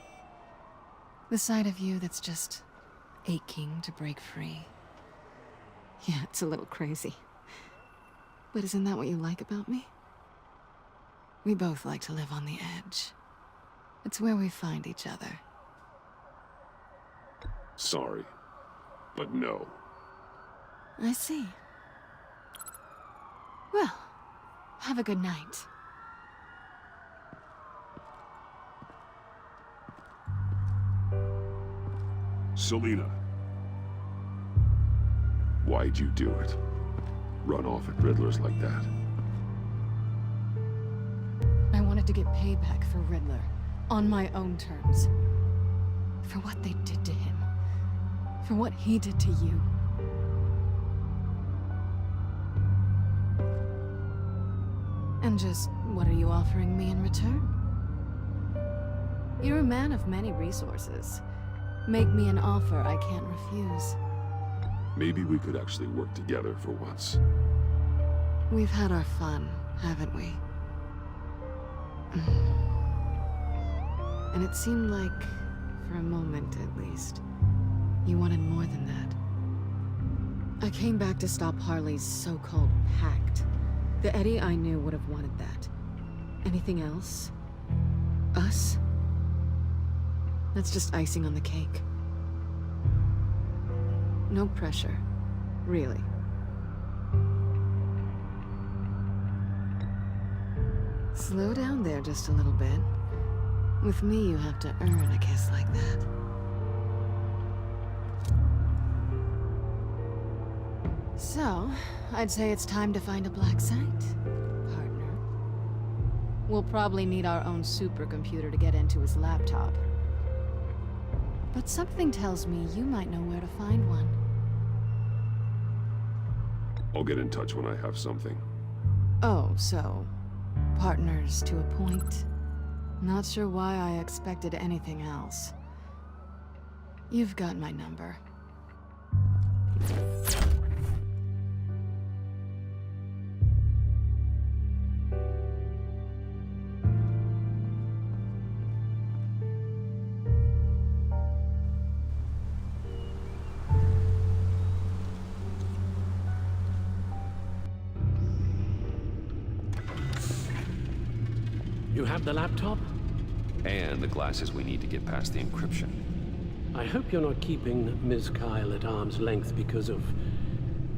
The side of you that's just aching to break free. Yeah, it's a little crazy. But isn't that what you like about me? We both like to live on the edge. It's where we find each other. Sorry, but no. I see. Well, have a good night. Selina. Why'd you do it? Run off at Riddlers like that? I wanted to get payback for Riddler, on my own terms. For what they did to him. For what he did to you. And just, what are you offering me in return? You're a man of many resources. Make me an offer I can't refuse. Maybe we could actually work together for once. We've had our fun, haven't we? And it seemed like, for a moment at least, you wanted more than that. I came back to stop Harley's so-called pact. The Eddie I knew would have wanted that. Anything else? Us? That's just icing on the cake. No pressure. Really. Slow down there just a little bit. With me, you have to earn a kiss like that. So, I'd say it's time to find a black site, partner. We'll probably need our own supercomputer to get into his laptop. But something tells me you might know where to find one. I'll get in touch when I have something. Oh, so... partners to a point? Not sure why I expected anything else. You've got my number. You have the laptop? And the glasses we need to get past the encryption. I hope you're not keeping Ms. Kyle at arm's length because of...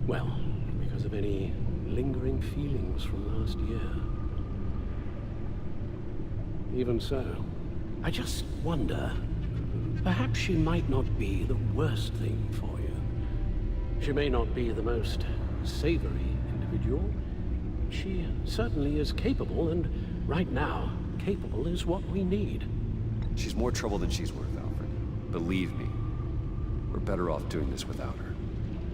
well, because of any lingering feelings from last year. Even so, I just wonder, perhaps she might not be the worst thing for you. She may not be the most savory individual. She certainly is capable, and right now, capable is what we need. She's more trouble than she's worth, Alfred. Believe me, we're better off doing this without her.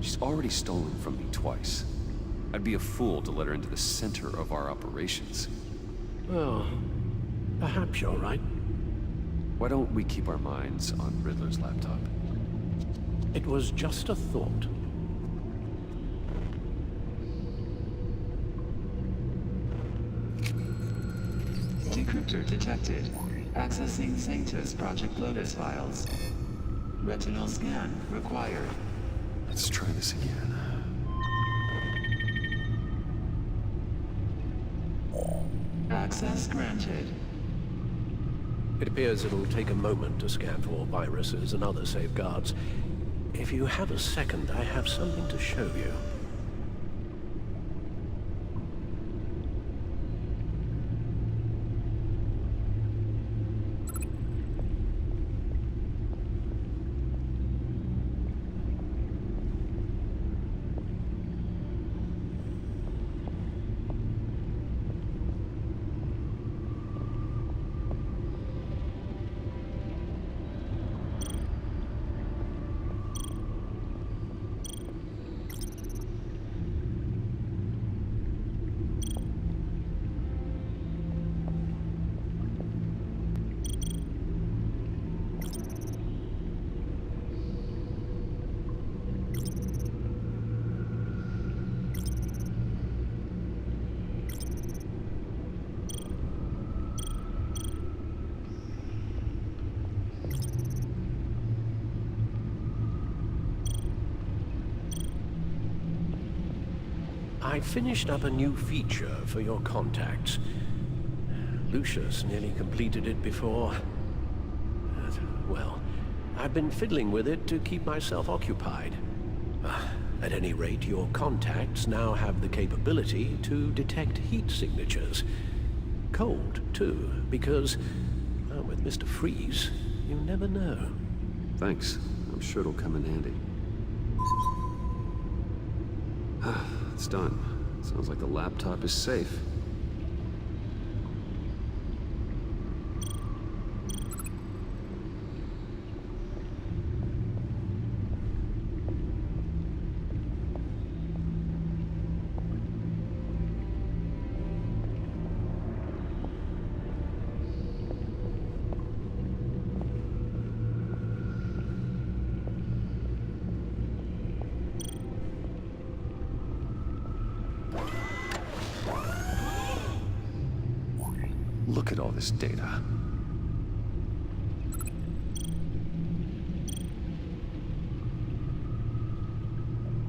She's already stolen from me twice. I'd be a fool to let her into the center of our operations. Well, perhaps you're right. Why don't we keep our minds on Riddler's laptop? It was just a thought. Decryptor detected. Accessing Sanctus Project Lotus files. Retinal scan required. Let's try this again. Access granted. It appears it'll take a moment to scan for viruses and other safeguards. If you have a second, I have something to show you. I finished up a new feature for your contacts. Lucius nearly completed it before. Well, I've been fiddling with it to keep myself occupied. At any rate, your contacts now have the capability to detect heat signatures. Cold, too, because, well, with Mr. Freeze, you never know. Thanks. I'm sure it'll come in handy. It's done. Sounds like the laptop is safe. Look at all this data.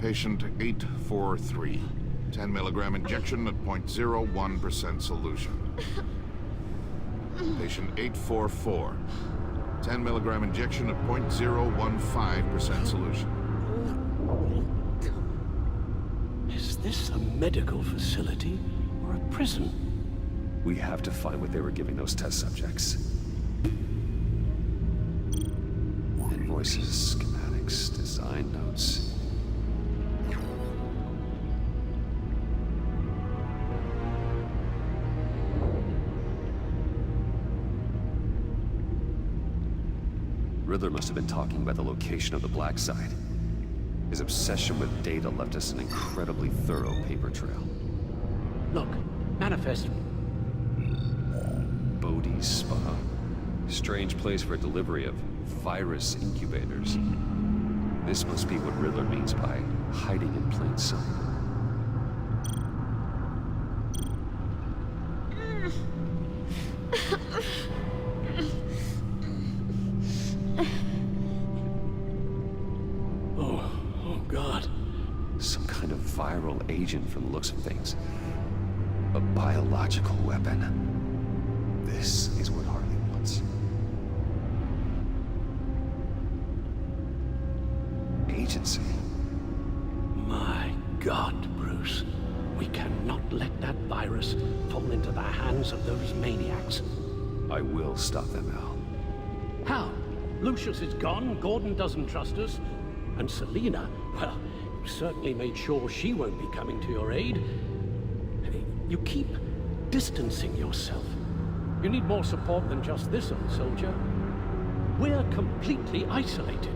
Patient 843. 10 milligram injection at 0.01% solution. Patient 844. 10 milligram injection at 0.015% solution. Is this a medical facility or a prison? We have to find what they were giving those test subjects. Invoices, schematics, design notes. Riddler must have been talking about the location of the black site. His obsession with data left us an incredibly thorough paper trail. Look, manifest. Bodhi's Spa. Strange place for delivery of virus incubators. This must be what Riddler means by hiding in plain sight. Oh God. Some kind of viral agent from the looks of things. A biological weapon. This is what Harley wants. Agency. My God, Bruce. We cannot let that virus fall into the hands of those maniacs. I will stop them, Al. How? Lucius is gone, Gordon doesn't trust us, and Selina, well, you certainly made sure she won't be coming to your aid. You keep distancing yourself. You need more support than just this old soldier. We're completely isolated.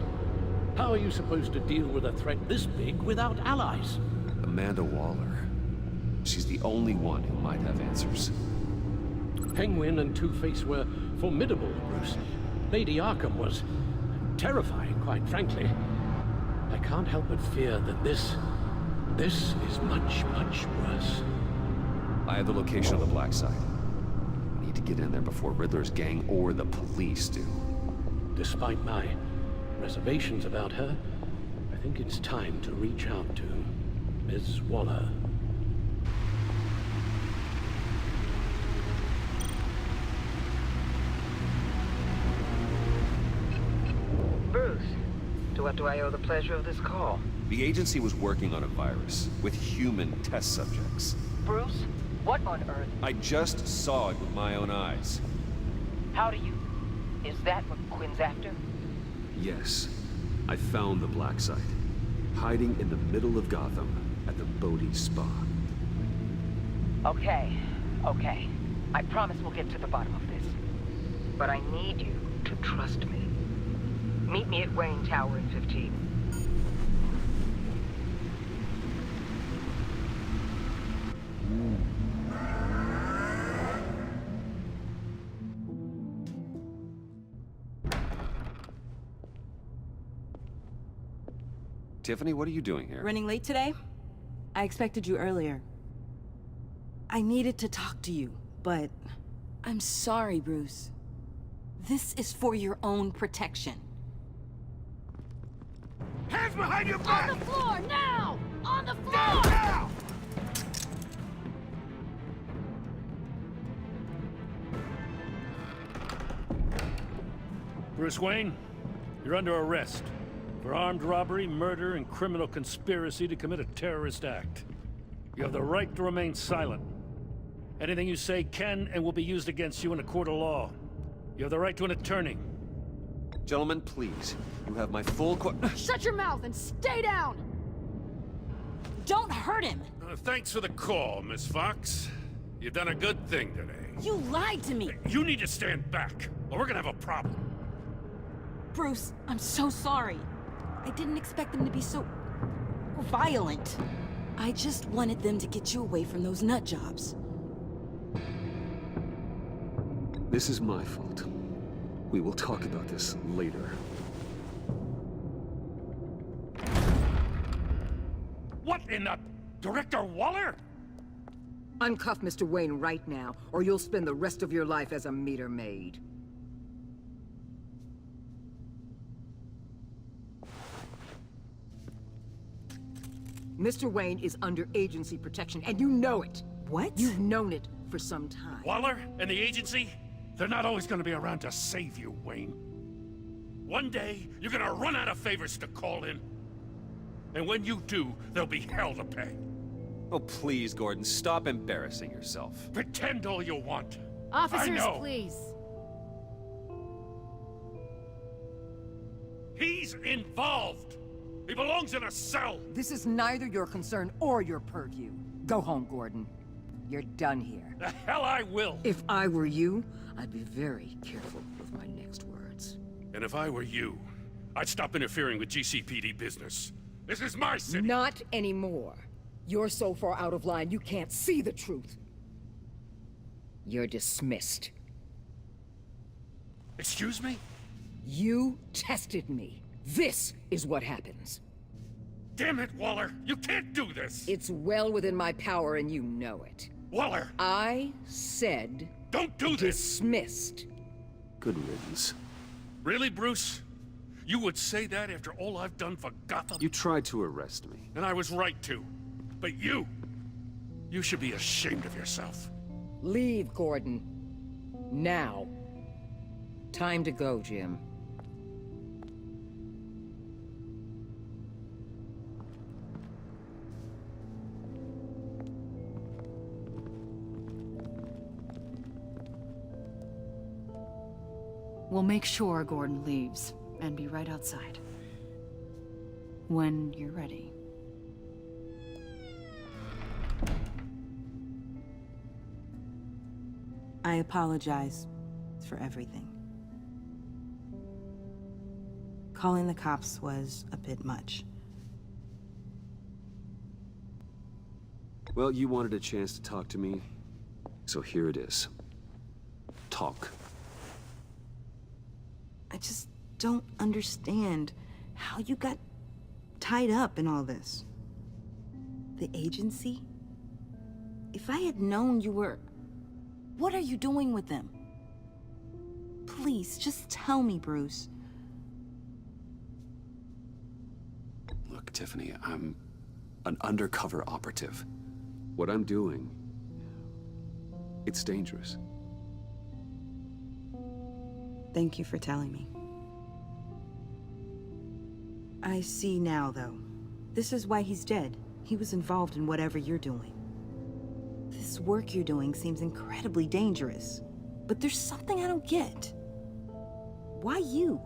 How are you supposed to deal with a threat this big without allies? Amanda Waller. She's the only one who might have answers. Penguin and Two-Face were formidable, Bruce. Lady Arkham was terrifying, quite frankly. I can't help but fear that this is much, much worse. I have the location of the black site. I need to get in there before Riddler's gang or the police do. Despite my reservations about her, I think it's time to reach out to Ms. Waller. Bruce, to what do I owe the pleasure of this call? The agency was working on a virus with human test subjects. Bruce, what on earth? I just saw it with my own eyes. How do you... Is that what Quinn's after? Yes. I found the black site. Hiding in the middle of Gotham at the Bodhi Spa. Okay. I promise we'll get to the bottom of this. But I need you to trust me. Meet me at Wayne Tower in 15. Tiffany, what are you doing here? Running late today? I expected you earlier. I needed to talk to you, but I'm sorry, Bruce. This is for your own protection. Hands behind your back! On the floor, now! On the floor! Down, now! Bruce Wayne, you're under arrest for armed robbery, murder, and criminal conspiracy to commit a terrorist act. You have the right to remain silent. Anything you say can and will be used against you in a court of law. You have the right to an attorney. Gentlemen, please. You have my full Shut your mouth and stay down! Don't hurt him! Thanks for the call, Miss Fox. You've done a good thing today. You lied to me! You need to stand back, or we're gonna have a problem. Bruce, I'm so sorry. I didn't expect them to be so... violent. I just wanted them to get you away from those nut jobs. This is my fault. We will talk about this later. What in the... Director Waller? Uncuff Mr. Wayne right now, or you'll spend the rest of your life as a meter maid. Mr. Wayne is under agency protection, and you know it. What? You've known it for some time. Waller and the agency? They're not always gonna be around to save you, Wayne. One day, you're gonna run out of favors to call in. And when you do, there'll be hell to pay. Oh, please, Gordon, stop embarrassing yourself. Pretend all you want. Officers, I know. please. He's involved. He belongs in a cell. This is neither your concern or your purview. Go home, Gordon. You're done here. The hell I will. If I were you, I'd be very careful with my next words. And if I were you, I'd stop interfering with GCPD business. This is my city. Not anymore. You're so far out of line, you can't see the truth. You're dismissed. Excuse me? You tested me. This is what happens. Damn it, Waller! You can't do this! It's well within my power and you know it. Waller! I said... Don't do this! Dismissed. Good riddance. Really, Bruce? You would say that after all I've done for Gotham? You tried to arrest me. And I was right to. But you should be ashamed of yourself. Leave, Gordon. Now. Time to go, Jim. We'll make sure Gordon leaves, and be right outside. When you're ready. I apologize for everything. Calling the cops was a bit much. Well, you wanted a chance to talk to me, so here it is. Talk. I just don't understand how you got tied up in all this. The agency? If I had known you were... What are you doing with them? Please, just tell me, Bruce. Look, Tiffany, I'm an undercover operative. What I'm doing, it's dangerous. Thank you for telling me. I see now, though. This is why he's dead. He was involved in whatever you're doing. This work you're doing seems incredibly dangerous. But there's something I don't get. Why you?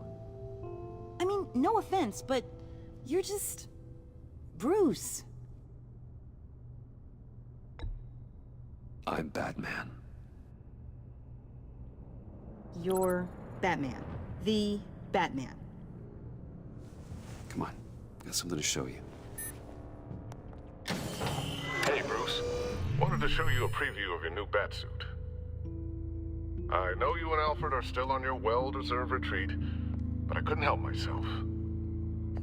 I mean, no offense, but you're just... Bruce. I'm Batman. You're Batman. The Batman. Come on, got something to show you. Hey, Bruce. Wanted to show you a preview of your new Batsuit. I know you and Alfred are still on your well-deserved retreat, but I couldn't help myself.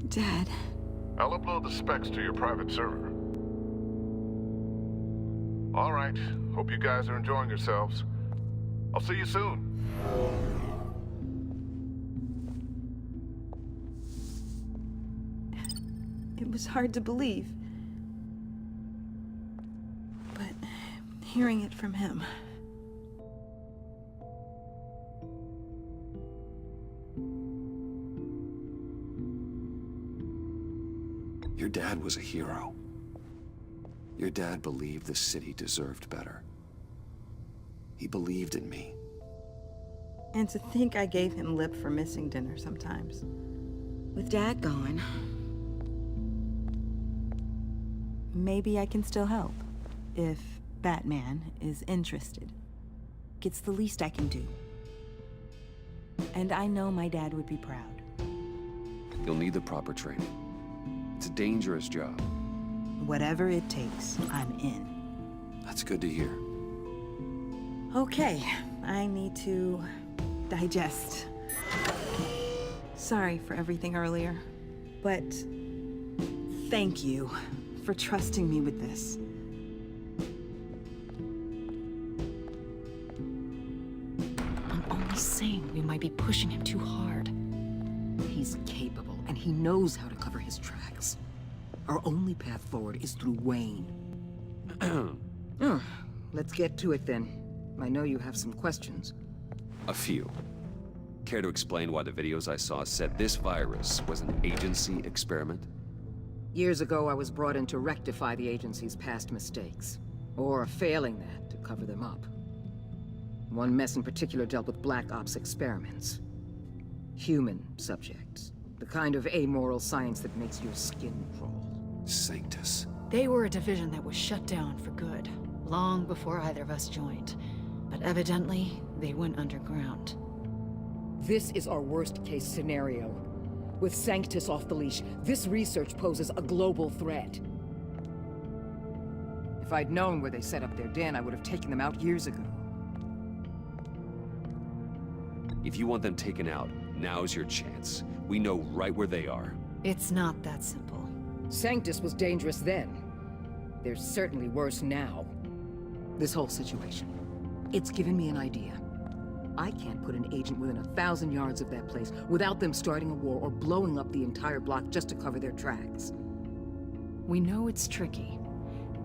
Dad. I'll upload the specs to your private server. All right. Hope you guys are enjoying yourselves. I'll see you soon. It was hard to believe. But hearing it from him... Your dad was a hero. Your dad believed the city deserved better. He believed in me. And to think I gave him lip for missing dinner sometimes. With Dad gone, maybe I can still help. If Batman is interested. It's the least I can do. And I know my dad would be proud. You'll need the proper training. It's a dangerous job. Whatever it takes, I'm in. That's good to hear. Okay, I need to digest. Sorry for everything earlier, but thank you for trusting me with this. I'm only saying we might be pushing him too hard. He's capable, and he knows how to cover his tracks. Our only path forward is through Wayne. Let's get to it then. I know you have some questions. A few. Care to explain why the videos I saw said this virus was an agency experiment? Years ago, I was brought in to rectify the agency's past mistakes. Or failing that, to cover them up. One mess in particular dealt with Black Ops experiments. Human subjects. The kind of amoral science that makes your skin crawl. Sanctus. They were a division that was shut down for good, long before either of us joined. But evidently, they went underground. This is our worst-case scenario. With Sanctus off the leash, this research poses a global threat. If I'd known where they set up their den, I would have taken them out years ago. If you want them taken out, now's your chance. We know right where they are. It's not that simple. Sanctus was dangerous then. They're certainly worse now. This whole situation, it's given me an idea. I can't put an agent within 1,000 yards of that place without them starting a war or blowing up the entire block just to cover their tracks. We know it's tricky,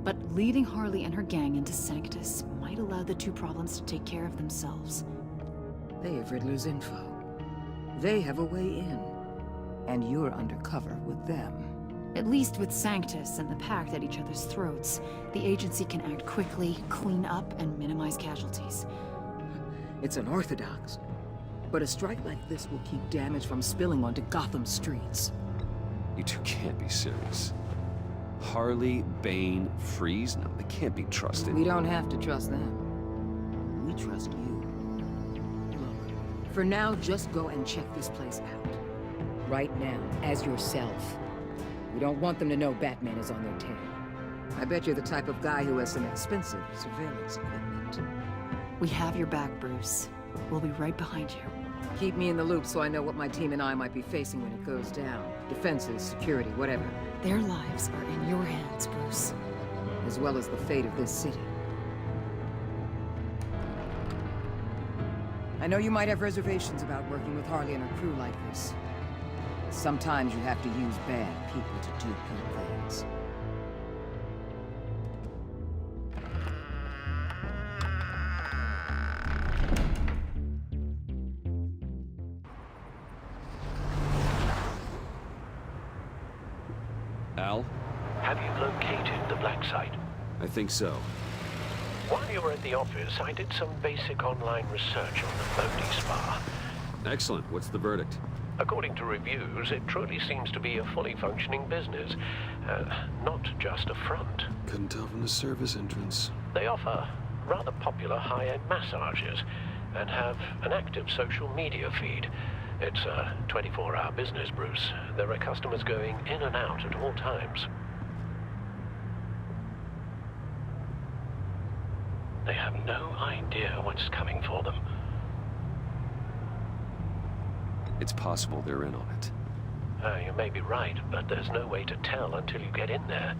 but leading Harley and her gang into Sanctus might allow the two problems to take care of themselves. They have Riddler's info. They have a way in. And you're undercover with them. At least with Sanctus and the Pact at each other's throats, the agency can act quickly, clean up, and minimize casualties. It's unorthodox. But a strike like this will keep damage from spilling onto Gotham streets. You two can't be serious. Harley, Bane, Freeze? No, they can't be trusted. We don't have to trust them. We trust you. Look, for now, just go and check this place out. Right now, as yourself. We don't want them to know Batman is on their tail. I bet you're the type of guy who has some expensive surveillance equipment. We have your back, Bruce. We'll be right behind you. Keep me in the loop so I know what my team and I might be facing when it goes down. Defenses, security, whatever. Their lives are in your hands, Bruce. As well as the fate of this city. I know you might have reservations about working with Harley and her crew like this. Sometimes you have to use bad people to do good things. Al? Have you located the black site? I think so. While you were at the office, I did some basic online research on the Bodhi Spa. Excellent. What's the verdict? According to reviews, it truly seems to be a fully functioning business, not just a front. Couldn't tell from the service entrance. They offer rather popular high-end massages and have an active social media feed. It's a 24-hour business, Bruce. There are customers going in and out at all times. They have no idea what's coming for them. It's possible they're in on it. You may be right, but there's no way to tell until you get in there.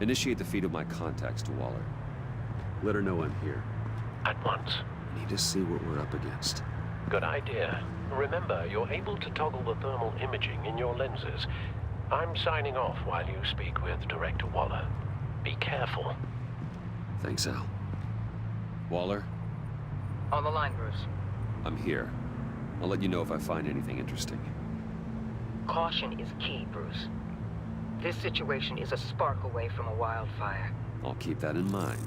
Initiate the feed of my contacts to Waller. Let her know I'm here. At once. I need to see what we're up against. Good idea. Remember, you're able to toggle the thermal imaging in your lenses. I'm signing off while you speak with Director Waller. Be careful. Thanks, Al. Waller? On the line, Bruce. I'm here. I'll let you know if I find anything interesting. Caution is key, Bruce. This situation is a spark away from a wildfire. I'll keep that in mind.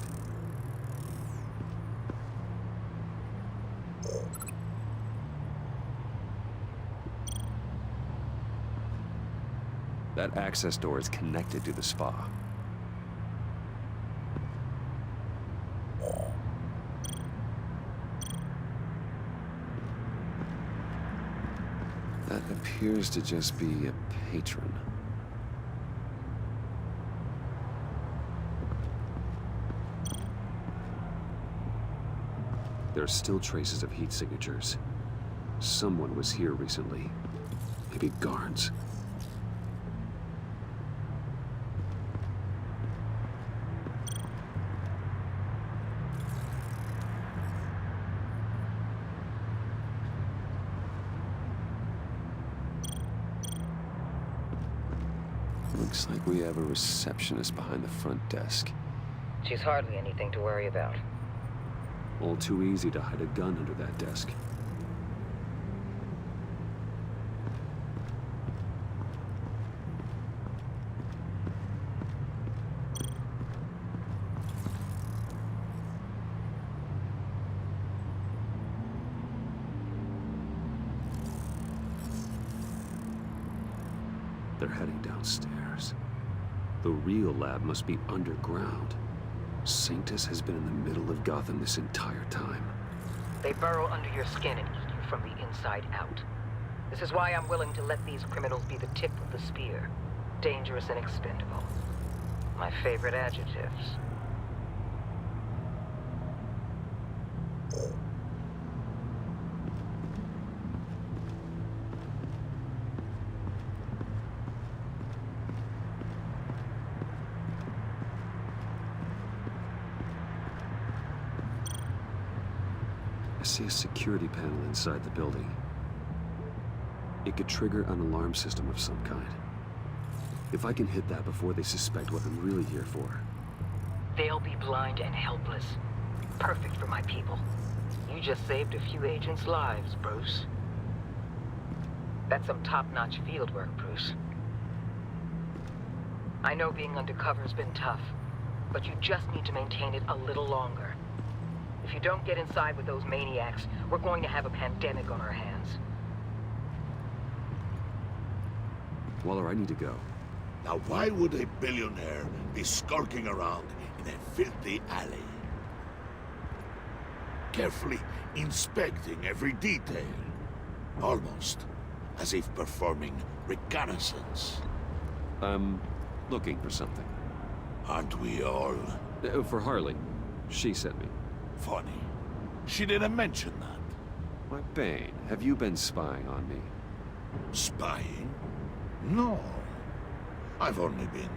That access door is connected to the spa. That appears to just be a patron. There are still traces of heat signatures. Someone was here recently. Maybe guards. Looks like we have a receptionist behind the front desk. She's hardly anything to worry about. All too easy to hide a gun under that desk. They're heading downstairs. The real lab must be underground. Sanctus has been in the middle of Gotham this entire time. They burrow under your skin and eat you from the inside out. This is why I'm willing to let these criminals be the tip of the spear. Dangerous and expendable. My favorite adjectives. I see a security panel inside the building. It could trigger an alarm system of some kind. If I can hit that before they suspect what I'm really here for. They'll be blind and helpless. Perfect for my people. You just saved a few agents' lives, Bruce. That's some top-notch field work, Bruce. I know being undercover's been tough, but you just need to maintain it a little longer. If you don't get inside with those maniacs, we're going to have a pandemic on our hands. Waller, I need to go. Now why would a billionaire be skulking around in a filthy alley? Carefully inspecting every detail. Almost as if performing reconnaissance. I'm looking for something. Aren't we all? For Harley. She sent me. Funny. She didn't mention that. Why, Bane, have you been spying on me? Spying? No. I've only been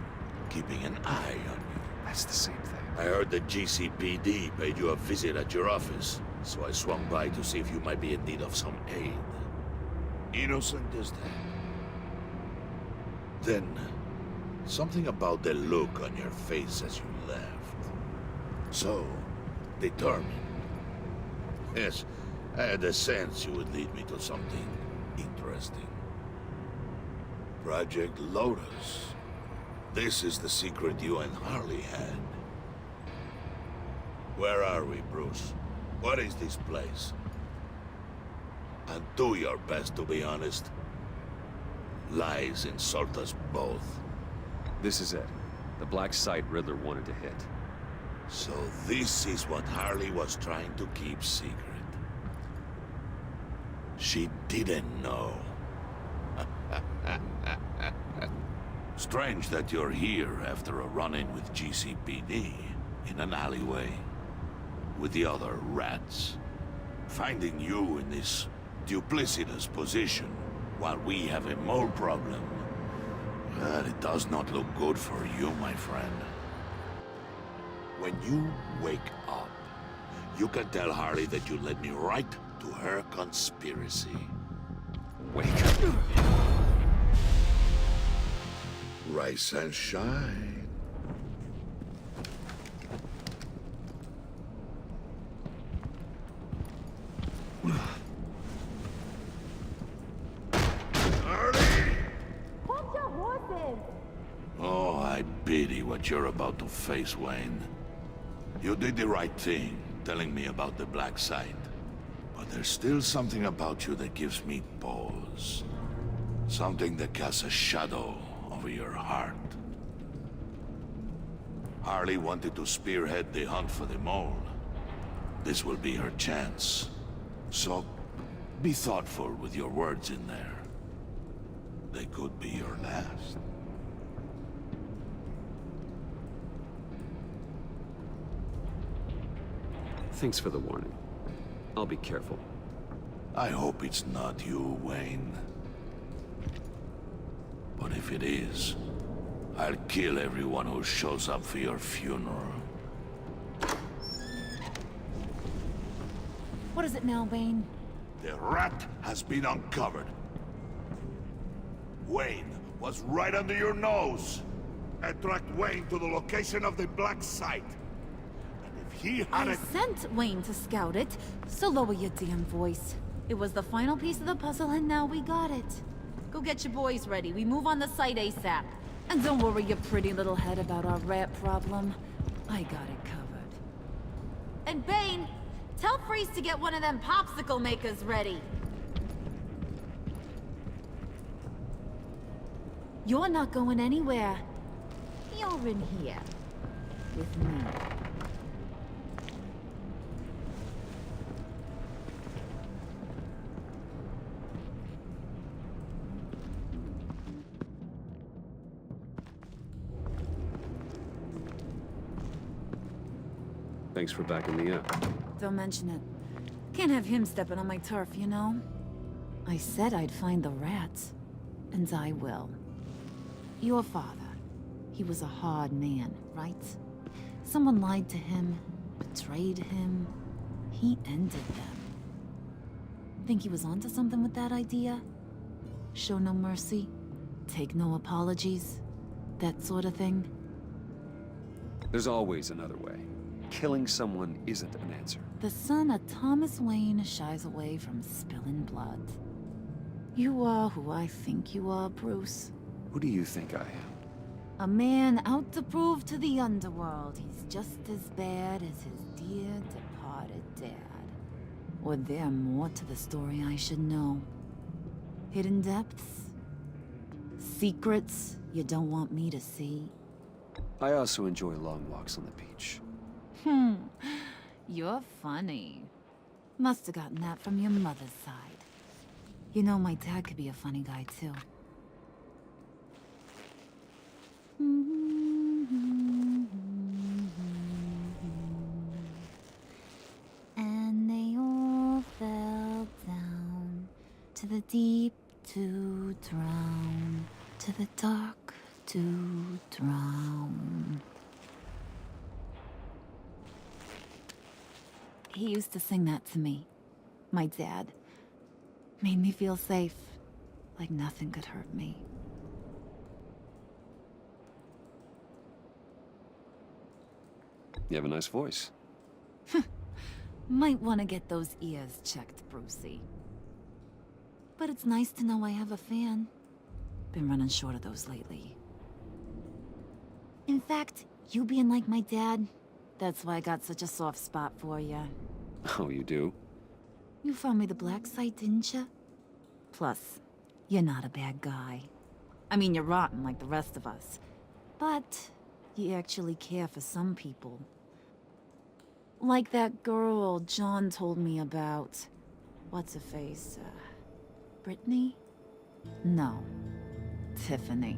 keeping an eye on you. That's the same thing. I heard the GCPD paid you a visit at your office, so I swung by to see if you might be in need of some aid. Innocent as that. Then, something about the look on your face as you left. So, determined. Yes, I had a sense you would lead me to something interesting. Project Lotus. This is the secret you and Harley had. Where are we, Bruce? What is this place? And do your best to be honest. Lies insult us both. This is it. The black site Riddler wanted to hit. So this is what Harley was trying to keep secret. She didn't know. Strange that you're here after a run-in with GCPD in an alleyway with the other rats. Finding you in this duplicitous position while we have a mole problem. Well, it does not look good for you, my friend. When you wake up, you can tell Harley that you led me right to her conspiracy. Wake up. Rise and shine. Harley! what you're about to face, Wayne. You did the right thing, telling me about the black site. But there's still something about you that gives me pause. Something that casts a shadow over your heart. Harley wanted to spearhead the hunt for the mole. This will be her chance. So, be thoughtful with your words in there. They could be your last. Thanks for the warning. I'll be careful. I hope it's not you, Wayne. But if it is, I'll kill everyone who shows up for your funeral. What is it now, Wayne? The rat has been uncovered. Wayne was right under your nose. I tracked Wayne to the location of the black site. And if he had I sent Wayne to scout it, so lower your damn voice. It was the final piece of the puzzle, and now we got it. Go get your boys ready. We move on the site ASAP. And don't worry your pretty little head about our rat problem. I got it covered. And Bane, tell Freeze to get one of them popsicle makers ready. You're not going anywhere. You're in here. With me. Thanks for backing me up. Don't mention it. Can't have him stepping on my turf, you know? I said I'd find the rats. And I will. Your father. He was a hard man, right? Someone lied to him, betrayed him. He ended them. Think he was onto something with that idea? Show no mercy? Take no apologies? That sort of thing? There's always another way. Killing someone isn't an answer. The son of Thomas Wayne shies away from spilling blood. You are who I think you are, Bruce. Who do you think I am? A man out to prove to the underworld he's just as bad as his dear departed dad. Or there more to the story I should know. Hidden depths? Secrets you don't want me to see? I also enjoy long walks on the beach. You're funny. Must have gotten that from your mother's side. You know, my dad could be a funny guy, too. And they all fell down to the deep to drown, to the dark to drown. He used to sing that to me. My dad. Made me feel safe. Like nothing could hurt me. You have a nice voice. Might want to get those ears checked, Brucey. But it's nice to know I have a fan. Been running short of those lately. In fact, you being like my dad, that's why I got such a soft spot for you. Oh, you do? You found me the black site, didn't you? Plus, you're not a bad guy. I mean, you're rotten like the rest of us. But you actually care for some people. Like that girl John told me about. What's her face? Brittany? No. Tiffany.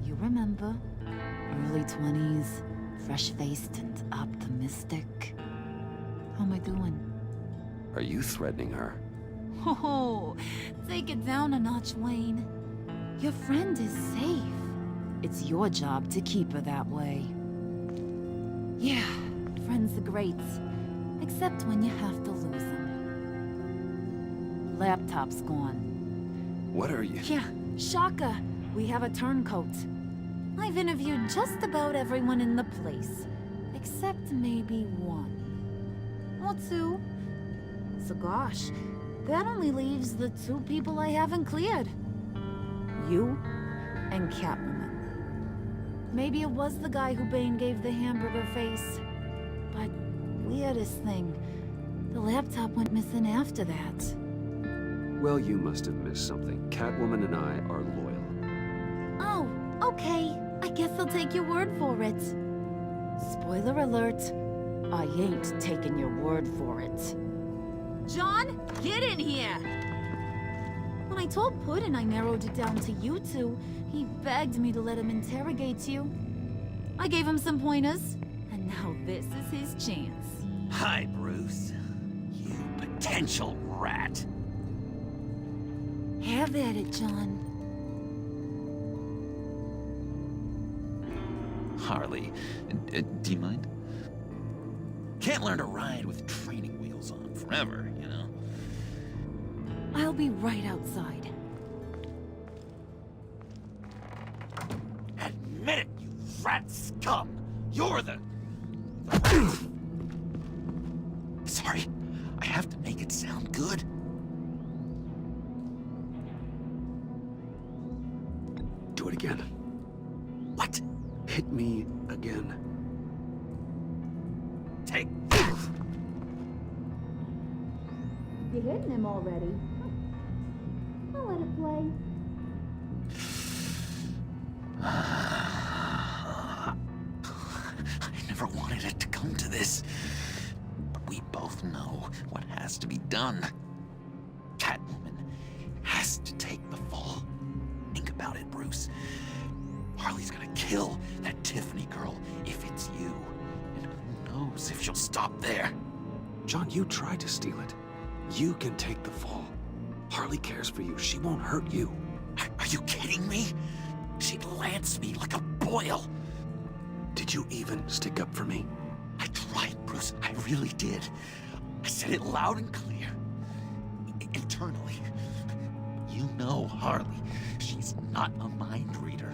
You remember? Early 20s, fresh-faced and optimistic. How am I doing? Are you threatening her? Oh, take it down a notch, Wayne. Your friend is safe. It's your job to keep her that way. Yeah, friends are great. Except when you have to lose them. Laptop's gone. What are you? Yeah, shocker. We have a turncoat. I've interviewed just about everyone in the place. Except maybe one. Or two. So gosh, that only leaves the two people I haven't cleared. You and Catwoman. Maybe it was the guy who Bane gave the hamburger face. But weirdest thing, the laptop went missing after that. Well, you must have missed something. Catwoman and I are loyal. Oh, okay. I guess I'll take your word for it. Spoiler alert. I ain't taking your word for it. John, get in here! When I told Puddin' I narrowed it down to you two, he begged me to let him interrogate you. I gave him some pointers, and now this is his chance. Hi, Bruce. You potential rat. Have at it, John. Harley, do you mind? Can't learn to ride with training wheels on forever, you know? I'll be right outside. Admit it, you rat scum! You're the... Sorry, I have to make it sound good. Do it again. What? Hit me again. Take... You're hitting him already. I'll let it play. I never wanted it to come to this. But we both know what has to be done. Catwoman has to take the fall. Think about it, Bruce. Harley's gonna kill that Tiffany girl if it's you. And who knows if she'll stop there. John, you tried to steal it. You can take the fall. Harley cares for you. She won't hurt you. Are you kidding me? She'd lance me like a boil. Did you even stick up for me? I tried, Bruce. I really did. I said it loud and clear. Internally. You know Harley. She's not a mind reader.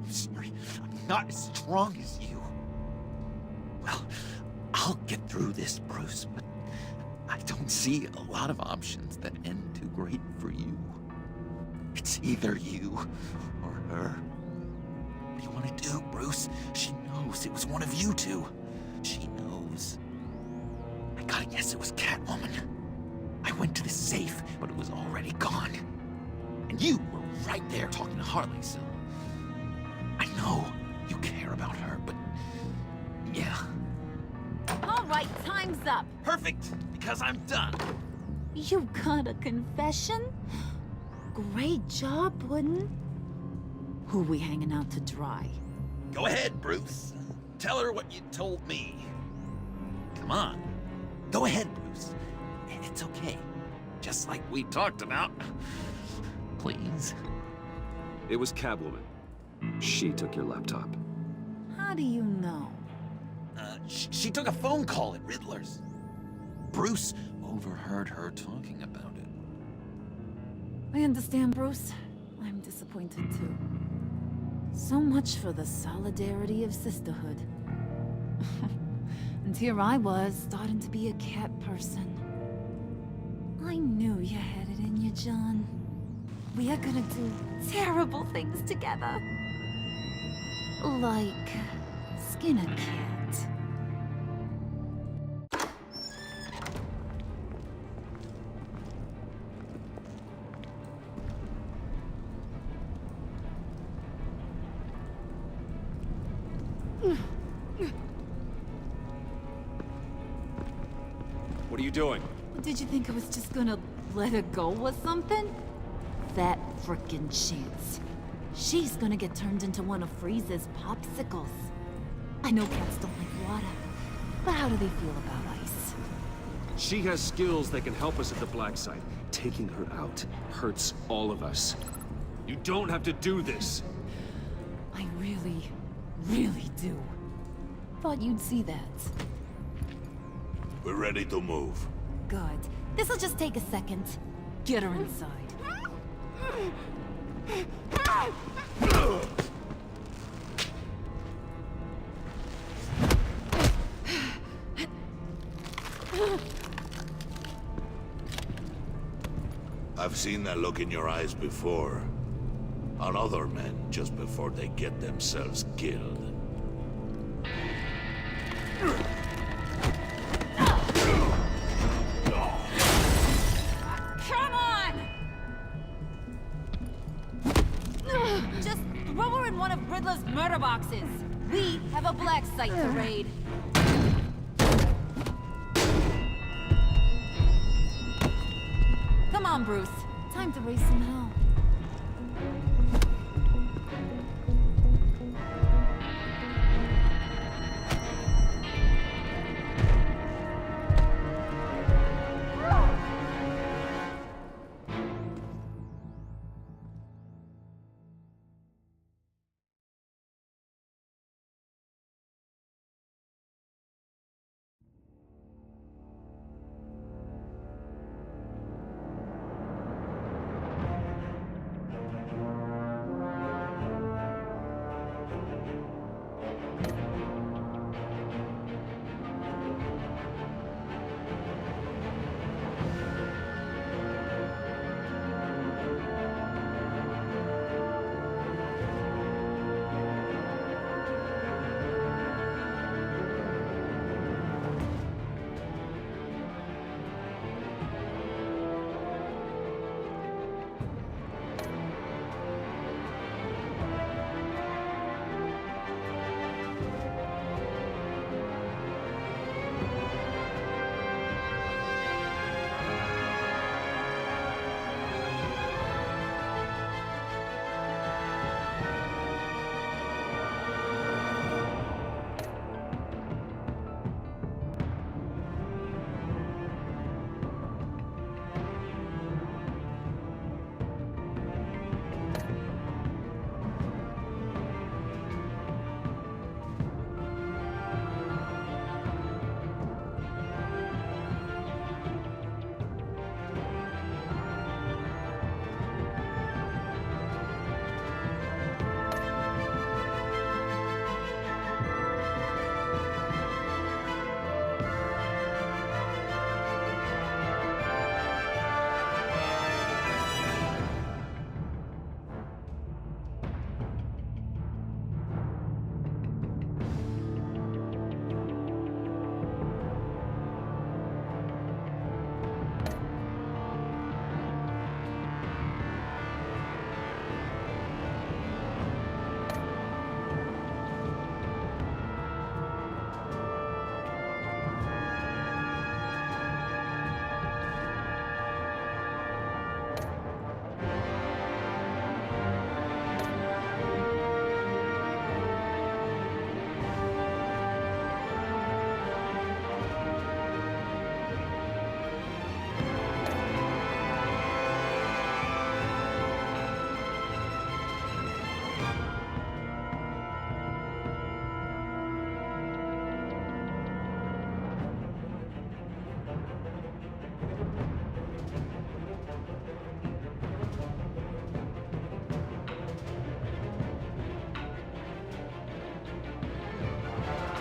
I'm sorry. I'm not as strong as you. Well, I'll get through this, Bruce, but I don't see a lot of options that end too great for you. It's either you or her. What do you want to do, Bruce? She knows it was one of you two. She knows. I gotta guess it was Catwoman. I went to the safe, but it was already gone. And you were right there talking to Harley, so... I know you care about her, but... yeah. All right, time's up. Perfect, because I'm done. You got a confession? Great job, Puddin'. Who we hanging out to dry? Go ahead, Bruce. Tell her what you told me. Come on. Go ahead, Bruce. It's okay. Just like we talked about. Please. It was Catwoman. She took your laptop. How do you know? She took a phone call at Riddler's. Bruce overheard her talking about it. I understand, Bruce. I'm disappointed too. So much for the solidarity of sisterhood. And here I was, starting to be a cat person. I knew you had it in you, John. We are gonna do terrible things together. Like skin a cat. What are you doing? Did you think I was just gonna let her go or something? That frickin' chance. She's gonna get turned into one of Freeze's popsicles. I know cats don't like water, but how do they feel about ice? She has skills that can help us at the black site. Taking her out hurts all of us. You don't have to do this. I really, really do. Thought you'd see that. We're ready to move. Good. This'll just take a second. Get her inside. I've seen that look in your eyes before. on other men just before they get themselves killed. Come on! Just throw her in one of Riddler's murder boxes. We have a black site to raid. Come on, Bruce. Time to raise some hell.